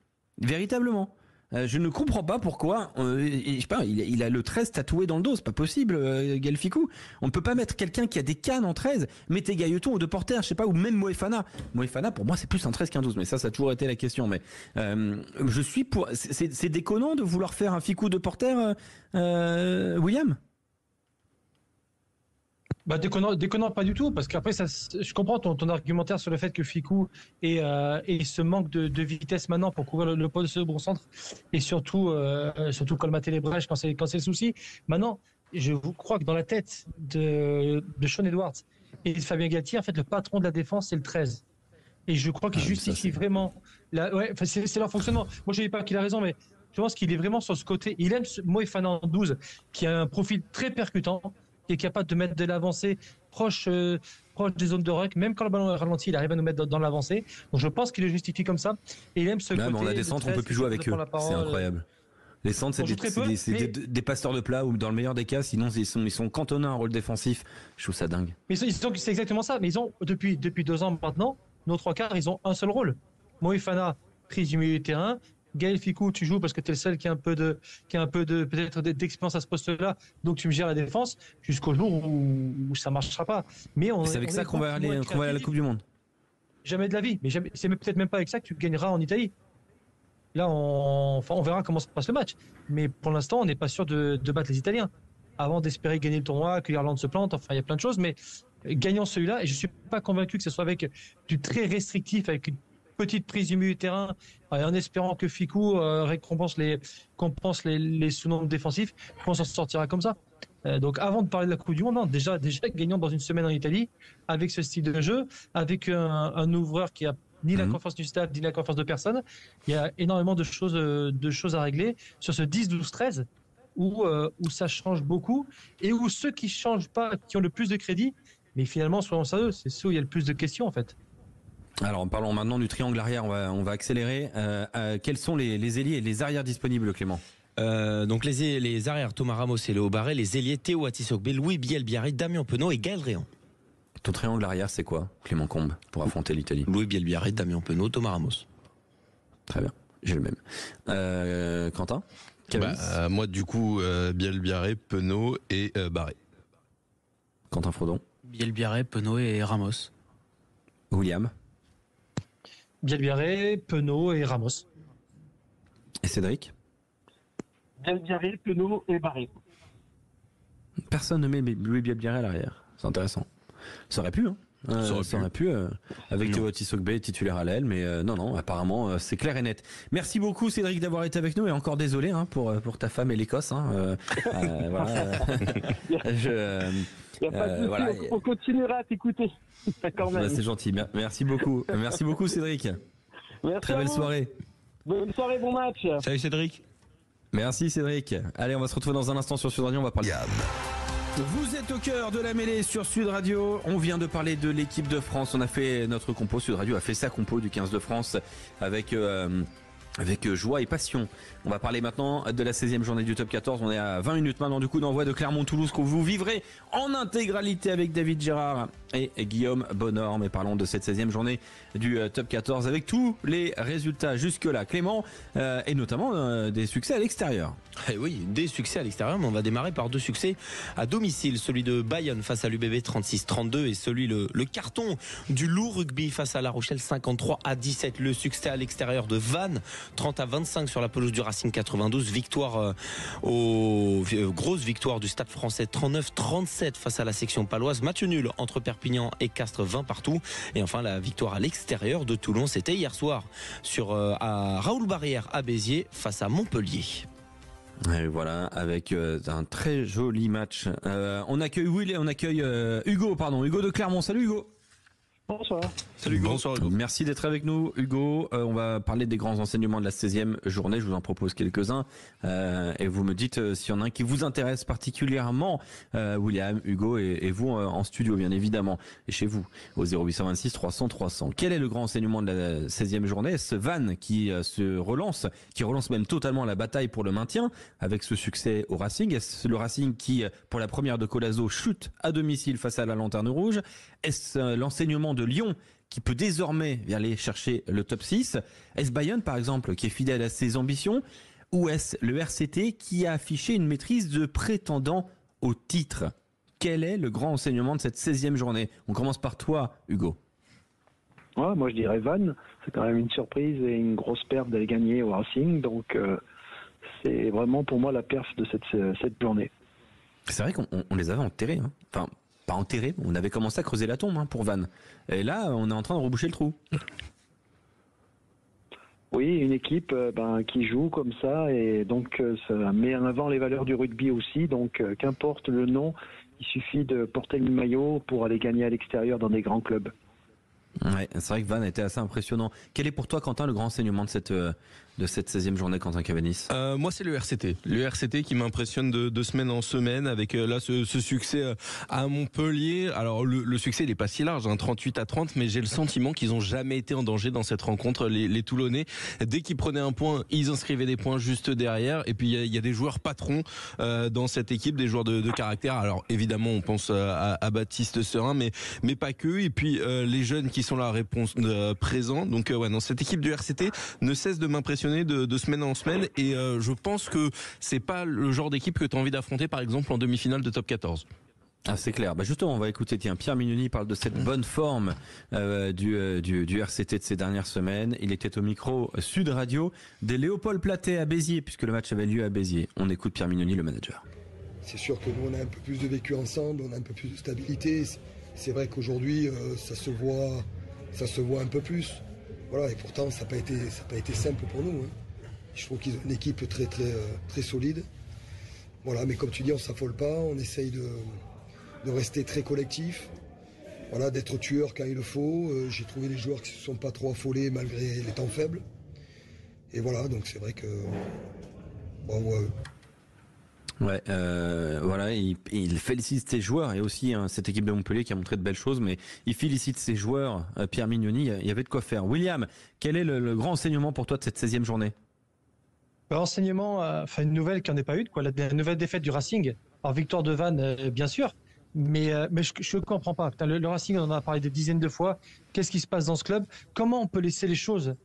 Véritablement. Je ne comprends pas pourquoi. Je sais pas, il a le 13 tatoué dans le dos. C'est pas possible, Gaël Fickou. On ne peut pas mettre quelqu'un qui a des cannes en 13. Mettez Gailleton ou De Porter, je sais pas, ou même Moefana. Moefana, pour moi, c'est plus un 13 qu'un 12. Mais ça a toujours été la question. Mais je suis pour. C'est déconnant de vouloir faire un Fickou De Porter, William? Bah déconnant pas du tout, parce qu'après je comprends ton argumentaire sur le fait que Fickou et ce manque de vitesse maintenant pour couvrir le poste de bon centre et surtout colmater les brèches quand c'est le souci. Maintenant, je vous crois que dans la tête de Sean Edwards et de Fabien Galtier, en fait, le patron de la défense c'est le 13. Et je crois qu'il justifie vraiment c'est leur fonctionnement. Moi je dis pas qu'il a raison, mais je pense qu'il est vraiment sur ce côté. Il aime Moefana en 12 qui a un profil très percutant, qui est capable de mettre de l'avancée proche des zones de ruck, même quand le ballon est ralenti, il arrive à nous mettre dans l'avancée. Donc je pense qu'il le justifie comme ça. Et il aime ce côté. Mais on a des centres, on peut plus jouer avec eux. C'est incroyable. Les centres, c'est des passeurs de plat, ou dans le meilleur des cas, sinon ils sont cantonnés à un rôle défensif. Je trouve ça dingue. Mais c'est exactement ça. Mais ils ont depuis 2 ans maintenant, nos 3/4, ils ont un seul rôle. Moefana, prise du milieu de terrain. Gaël Fickou, tu joues parce que tu es le seul qui a un peu de peut-être d'expérience à ce poste-là, donc tu me gères la défense jusqu'au jour où ça marchera pas. Mais c'est avec ça qu'on va aller à la Coupe du Monde. Jamais de la vie, mais c'est peut-être même pas avec ça que tu gagneras en Italie. Là, on verra comment se passe le match. Mais pour l'instant, on n'est pas sûr de battre les Italiens. Avant d'espérer gagner le tournoi, que l'Irlande se plante, enfin il y a plein de choses, mais gagnant celui-là, et je suis pas convaincu que ce soit avec du très restrictif, avec une petite prise du milieu de terrain, en espérant que Fickou compense les sous-nombres défensifs, qu'on s'en sortira comme ça. Donc avant de parler de la Coupe du Monde, non, déjà gagnant dans une semaine en Italie, avec ce style de jeu, avec un ouvreur qui a ni la confiance du staff, ni la confiance de personne, il y a énormément de choses à régler sur ce 10-12-13 où ça change beaucoup et où ceux qui changent pas, qui ont le plus de crédit, mais finalement, soyons sérieux, c'est ceux où il y a le plus de questions en fait. Alors parlons maintenant du triangle arrière, on va accélérer. Quels sont les ailiers et les arrières disponibles, Clément? Donc les arrières, Thomas Ramos et Léo Barré, les ailiers Théo Atisogbe, Louis Bielbiarré, Damien Penaud et Gaël Réan. Ton triangle arrière, c'est quoi, Clément Combe, pour affronter l'Italie? Louis Bielbiaré, Damien Penaud, Thomas Ramos. Très bien, j'ai le même. Quentin? Moi du coup, Bielbiaré, Penaud et Barré. Quentin Frodon? Bielbiaré, Penaud et Ramos. William? Bielbiaré, Penaud et Ramos. Et Cédric? Bielbiaré, Penaud et Barré. Personne ne met Louis Bielbiaré à l'arrière. C'est intéressant. Ça aurait pu, hein. Ça aurait pu avec Théo Atisogbe titulaire à l'aile, mais non, apparemment c'est clair et net. Merci beaucoup Cédric d'avoir été avec nous et encore désolé pour ta femme et l'Écosse. Voilà. Voilà. On continuera à t'écouter. Quand même. C'est gentil. Merci beaucoup. Merci beaucoup Cédric. Merci. Très belle soirée. Bonne soirée, bon match. Salut Cédric. Merci Cédric. Allez, on va se retrouver dans un instant sur Sud Radio. On va parler. Vous êtes au cœur de la mêlée sur Sud Radio. On vient de parler de l'équipe de France. On a fait notre compo. Sud Radio a fait sa compo du 15 de France avec joie et passion. On va parler maintenant de la 16e journée du top 14. On est à 20 minutes maintenant du coup d'envoi de Clermont-Toulouse que vous vivrez en intégralité avec David Gérard et Guillaume Bonheur. Mais parlons de cette 16e journée du top 14 avec tous les résultats jusque-là. Clément, et notamment des succès à l'extérieur. Eh oui, des succès à l'extérieur, mais on va démarrer par 2 succès à domicile. Celui de Bayonne face à l'UBB 36-32 et celui le carton du Loup Rugby face à La Rochelle 53-17. Le succès à l'extérieur de Vannes 30-25 sur la pelouse du Racing 92. Victoire grosse victoire du Stade Français 39-37 face à la section paloise. Match nul entre Perpignan et Castres 20 partout. Et enfin la victoire à l'extérieur de Toulon, c'était hier soir à Raoul-Barrière à Béziers face à Montpellier. Et voilà, avec un très joli match. On accueille Hugo de Clermont. Salut Hugo. Bonsoir. Salut Hugo. Bonsoir Hugo. Merci d'être avec nous Hugo. On va parler des grands enseignements de la 16e journée. Je vous en propose quelques-uns. Et vous me dites s'il y en a un qui vous intéresse particulièrement. William, Hugo et vous en studio bien évidemment. Et chez vous au 0826 300 300. Quel est le grand enseignement de la 16e journée? Est-ce Vannes qui relance même totalement la bataille pour le maintien avec ce succès au Racing? Est-ce le Racing qui, pour la première de Colazo, chute à domicile face à la Lanterne Rouge? Est-ce l'enseignement de Lyon qui peut désormais aller chercher le top 6? Est-ce Bayonne par exemple qui est fidèle à ses ambitions? Ou est-ce le RCT qui a affiché une maîtrise de prétendant au titre? Quel est le grand enseignement de cette 16e journée? On commence par toi Hugo. Ouais, moi je dirais Vannes, c'est quand même une surprise et une grosse perte d'aller gagner au Racing, donc c'est vraiment pour moi la perf de cette journée. C'est vrai qu'on les avait enterrés, hein. Enfin, pas enterrés, on avait commencé à creuser la tombe pour Vannes. Et là, on est en train de reboucher le trou. Oui, une équipe qui joue comme ça et donc ça met en avant les valeurs du rugby aussi. Donc qu'importe le nom, il suffit de porter le maillot pour aller gagner à l'extérieur dans des grands clubs. Ouais, c'est vrai que Vannes était assez impressionnant. Quel est pour toi, Quentin, le grand enseignement de cette 16e journée, Quentin Cavanis? Moi, c'est le RCT. Le RCT qui m'impressionne de semaine en semaine avec là ce succès à Montpellier. Alors le succès il est pas si large, 38-30, mais j'ai le sentiment qu'ils ont jamais été en danger dans cette rencontre. Les Toulonnais, dès qu'ils prenaient un point, ils inscrivaient des points juste derrière. Et puis il y a des joueurs patrons dans cette équipe, des joueurs de caractère. Alors évidemment, on pense à Baptiste Serin, mais pas que. Et puis les jeunes qui sont là présents. Donc non, cette équipe du RCT ne cesse de m'impressionner de semaine en semaine et je pense que c'est pas le genre d'équipe que tu as envie d'affronter par exemple en demi-finale de top 14. Ah, c'est clair. Justement, on va écouter Pierre Mignoni parle de cette bonne forme du RCT de ces dernières semaines. Il était au micro Sud Radio des Léopold Platet à Béziers puisque le match avait lieu à Béziers. On écoute Pierre Mignoni, le manager. C'est sûr que nous on a un peu plus de vécu ensemble, on a un peu plus de stabilité. C'est vrai qu'aujourd'hui ça se voit un peu plus. Voilà, et pourtant ça n'a pas été simple pour nous. Je trouve qu'ils ont une équipe très, très, très solide. Voilà, mais comme tu dis, on ne s'affole pas, on essaye de rester très collectif. Voilà, d'être tueur quand il le faut. J'ai trouvé des joueurs qui ne se sont pas trop affolés malgré les temps faibles. Et voilà, donc c'est vrai que bravo à eux. Ouais, voilà, il félicite ses joueurs et aussi cette équipe de Montpellier qui a montré de belles choses, mais il félicite ses joueurs. Pierre Mignoni, il y avait de quoi faire. William, quel est le grand enseignement pour toi de cette 16e journée? Enseignement, une nouvelle qui n'en est pas une, la nouvelle défaite du Racing. Alors victoire de Vannes, bien sûr, mais je ne comprends pas. Le Racing, on en a parlé des dizaines de fois. Qu'est-ce qui se passe dans ce club? Comment on peut laisser les choses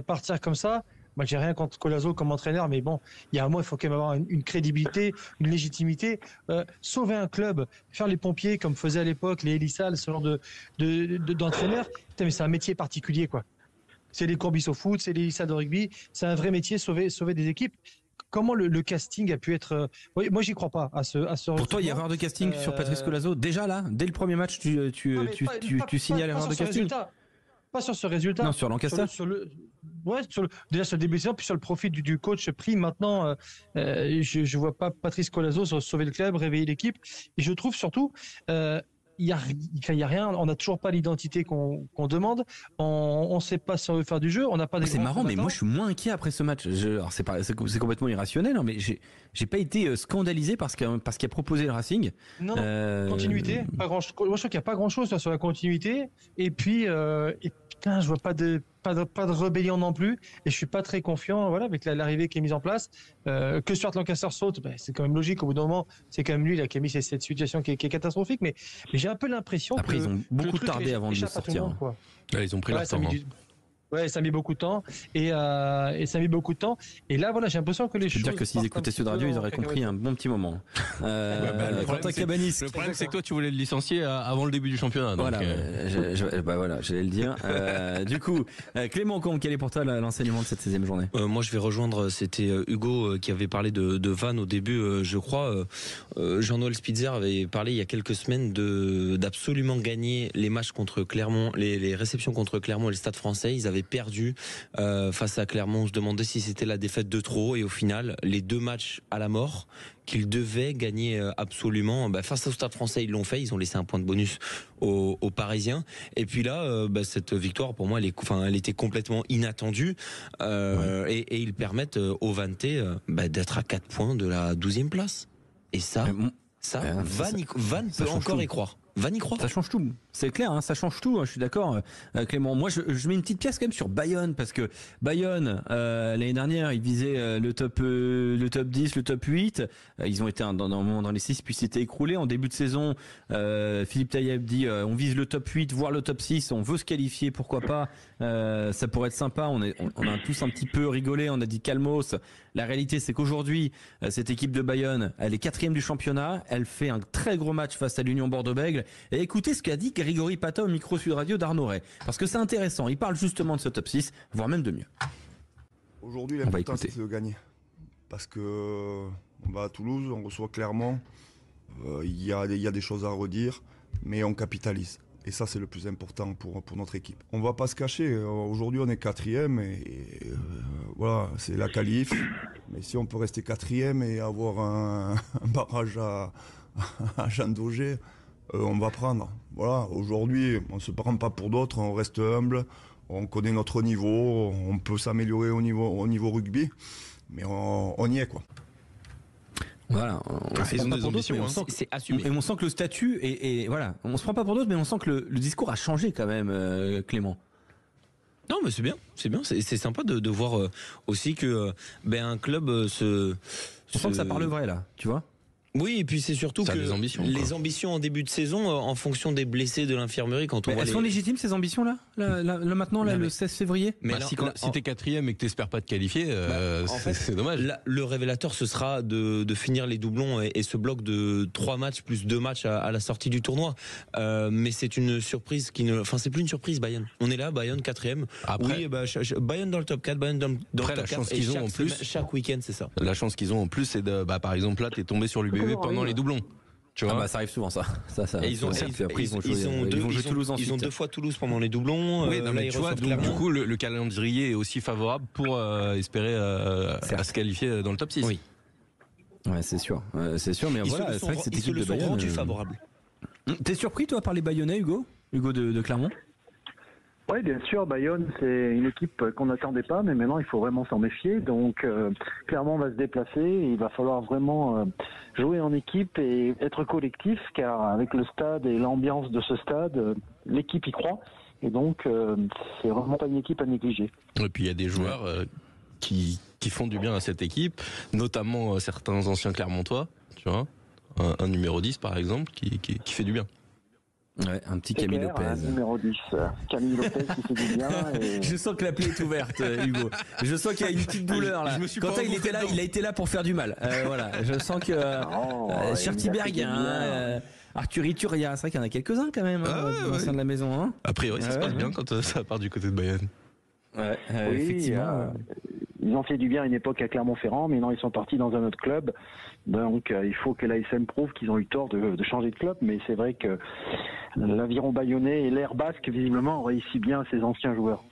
partir comme ça? Moi, j'ai rien contre Colazo comme entraîneur, mais bon, il y a un moment, il faut quand même avoir une crédibilité, une légitimité. Sauver un club, faire les pompiers comme faisaient à l'époque les Elissal, ce genre d'entraîneurs. Putain, mais c'est un métier particulier, quoi. C'est les Courbis au foot, c'est les Elissal de rugby. C'est un vrai métier, sauver des équipes. Comment le casting a pu être... Oui, moi, j'y crois pas à ce Pour toi, il y a erreur de casting sur Patrice Colazo. Déjà là, dès le premier match, tu signales l'erreur de casting. Pas sur ce résultat. Non, sur Lancaster. Déjà sur le début de saison, puis sur le profil du coach pris. Maintenant, je vois pas Patrice Colazo sauver le club, réveiller l'équipe. Et je trouve surtout, il il y a rien. On n'a toujours pas l'identité qu'on demande. On sait pas si on veut faire du jeu. On n'a pas. C'est marrant, mais moi je suis moins inquiet après ce match. Alors c'est complètement irrationnel, hein, mais j'ai pas été scandalisé parce qu'il a proposé le Racing. Non, continuité. Pas grand. Moi je trouve qu'il n'y a pas grand chose sur la continuité. Et puis, putain, je vois pas de rébellion non plus. Et je suis pas très confiant. Voilà, avec l'arrivée qui est mise en place. Que Stuart Lancaster saute, c'est quand même logique. Au bout d'un moment, c'est quand même lui là qui a mis cette situation qui est catastrophique. Mais j'ai un peu l'impression après ils ont beaucoup tardé avant de le sortir. Ils ont pris leur temps. Ouais, ça a mis beaucoup de temps et ça a mis beaucoup de temps. Et là, voilà, j'ai l'impression que les choses. Je veux dire que s'ils écoutaient Sud Radio, ils auraient compris un bon petit moment. Le problème, c'est que toi, tu voulais le licencier avant le début du championnat. Donc voilà, j'allais le dire. Du coup, Clément Combe, quel est pour toi l'enseignement de cette 16e journée? Moi, je vais rejoindre. C'était Hugo qui avait parlé de Vannes au début, je crois. Jean-Noël Spitzer avait parlé il y a quelques semaines d'absolument gagner les matchs contre Clermont, les réceptions contre Clermont et le Stade Français. Ils avaient perdu face à Clermont. On se demandait si c'était la défaite de trop, et au final les 2 matchs à la mort qu'ils devaient gagner absolument, face au Stade Français ils l'ont fait, ils ont laissé un point de bonus aux Parisiens, et puis là cette victoire pour moi elle était complètement inattendue, et ils permettent aux Vannetais d'être à 4 points de la 12e place, et Vannes peut encore y croire. Vannes y croire. Ça change tout. C'est clair, hein, ça change tout. Je suis d'accord, Clément. Moi, je mets une petite pièce quand même sur Bayonne, parce que Bayonne, l'année dernière, ils visaient le top 10, le top 8. Ils ont été dans les 6, puis s'étaient écroulés. En début de saison, Philippe Taïeb dit on vise le top 8, voire le top 6. On veut se qualifier, pourquoi pas. Ça pourrait être sympa. On a tous un petit peu rigolé. On a dit calmos. La réalité, c'est qu'aujourd'hui, cette équipe de Bayonne, elle est 4e du championnat. Elle fait un très gros match face à l'Union Bordeaux-Bègles. Et écoutez ce qu'a dit Grégory Pata au micro Sud Radio d'Arnaud Ray, parce que c'est intéressant. Il parle justement de ce top 6, voire même de mieux. Aujourd'hui, l'important c'est de gagner. Parce que on va à Toulouse, on reçoit Clermont. Il y a des choses à redire, mais on capitalise. Et ça, c'est le plus important pour notre équipe. On ne va pas se cacher. Aujourd'hui, on est 4e et voilà, c'est la qualif. Mais si on peut rester 4e et avoir un barrage à Jean Daugé, on va prendre. Voilà, aujourd'hui, on ne se prend pas pour d'autres, on reste humble, on connaît notre niveau, on peut s'améliorer au niveau rugby, mais on y est, quoi. Voilà, ils ont des ambitions, c'est assumé. Et on sent que le statut et voilà, on se prend pas pour d'autres, mais on sent que le discours a changé quand même, Clément. Non, mais c'est bien, c'est sympa de voir aussi que un club On sent que ça parle vrai là, tu vois. Oui, et puis c'est surtout que les ambitions en début de saison, en fonction des blessés de l'infirmerie, quand on voit elles sont légitimes ces ambitions là maintenant, le 16 février. Mais si t'es 4e et que t'espères pas te qualifier, c'est dommage. Le révélateur, ce sera de finir les doublons et ce bloc de 3 matchs plus 2 matchs à la sortie du tournoi. Mais c'est une surprise c'est plus une surprise, Bayonne. On est là, Bayonne 4e. Après, oui, Bayonne dans le top 4, Bayonne dans le top 4. Chance qu'ils ont en plus, chaque week-end, c'est ça. La chance qu'ils ont en plus, c'est de, par exemple là, t'es tombé sur l'UBB pendant les doublons. Tu vois, ça arrive souvent ça. Et ils ont 2 fois Toulouse pendant les doublons. Oui, mais tu vois, du coup, le calendrier est aussi favorable pour espérer à se qualifier dans le top 6. Oui. Ouais, c'est sûr, mais voilà, c'est vrai que cette équipe de Bayonne rendu favorable. T'es surpris toi par les Bayonnais, Hugo de Clermont? Oui, bien sûr, Bayonne, c'est une équipe qu'on n'attendait pas, mais maintenant il faut vraiment s'en méfier. Donc, Clermont va se déplacer et il va falloir vraiment jouer en équipe et être collectif, car avec le stade et l'ambiance de ce stade, l'équipe y croit. Et donc, c'est vraiment pas une équipe à négliger. Et puis il y a des joueurs qui font du bien à cette équipe, notamment certains anciens Clermontois, tu vois, un numéro 10 par exemple, qui fait du bien. Ouais, un petit Camille Lopez. Numéro 10. Camille Lopez qui fait du bien. Et... Je sens que la plaie est ouverte, Hugo. Je sens qu'il y a une petite douleur là. Quand il a été là pour faire du mal. Voilà, je sens que Schertiberg, Arthur Ituria, c'est vrai qu'il y en a quelques-uns quand même au sein de la maison. Hein. A priori, ça se passe bien quand ça part du côté de Bayonne. Oui, effectivement. Ils ont fait du bien à une époque à Clermont-Ferrand, mais non, ils sont partis dans un autre club. Donc il faut que l'ASM prouve qu'ils ont eu tort de changer de club, mais c'est vrai que l'aviron bayonnais et l'air basque visiblement ont réussi bien à ces anciens joueurs.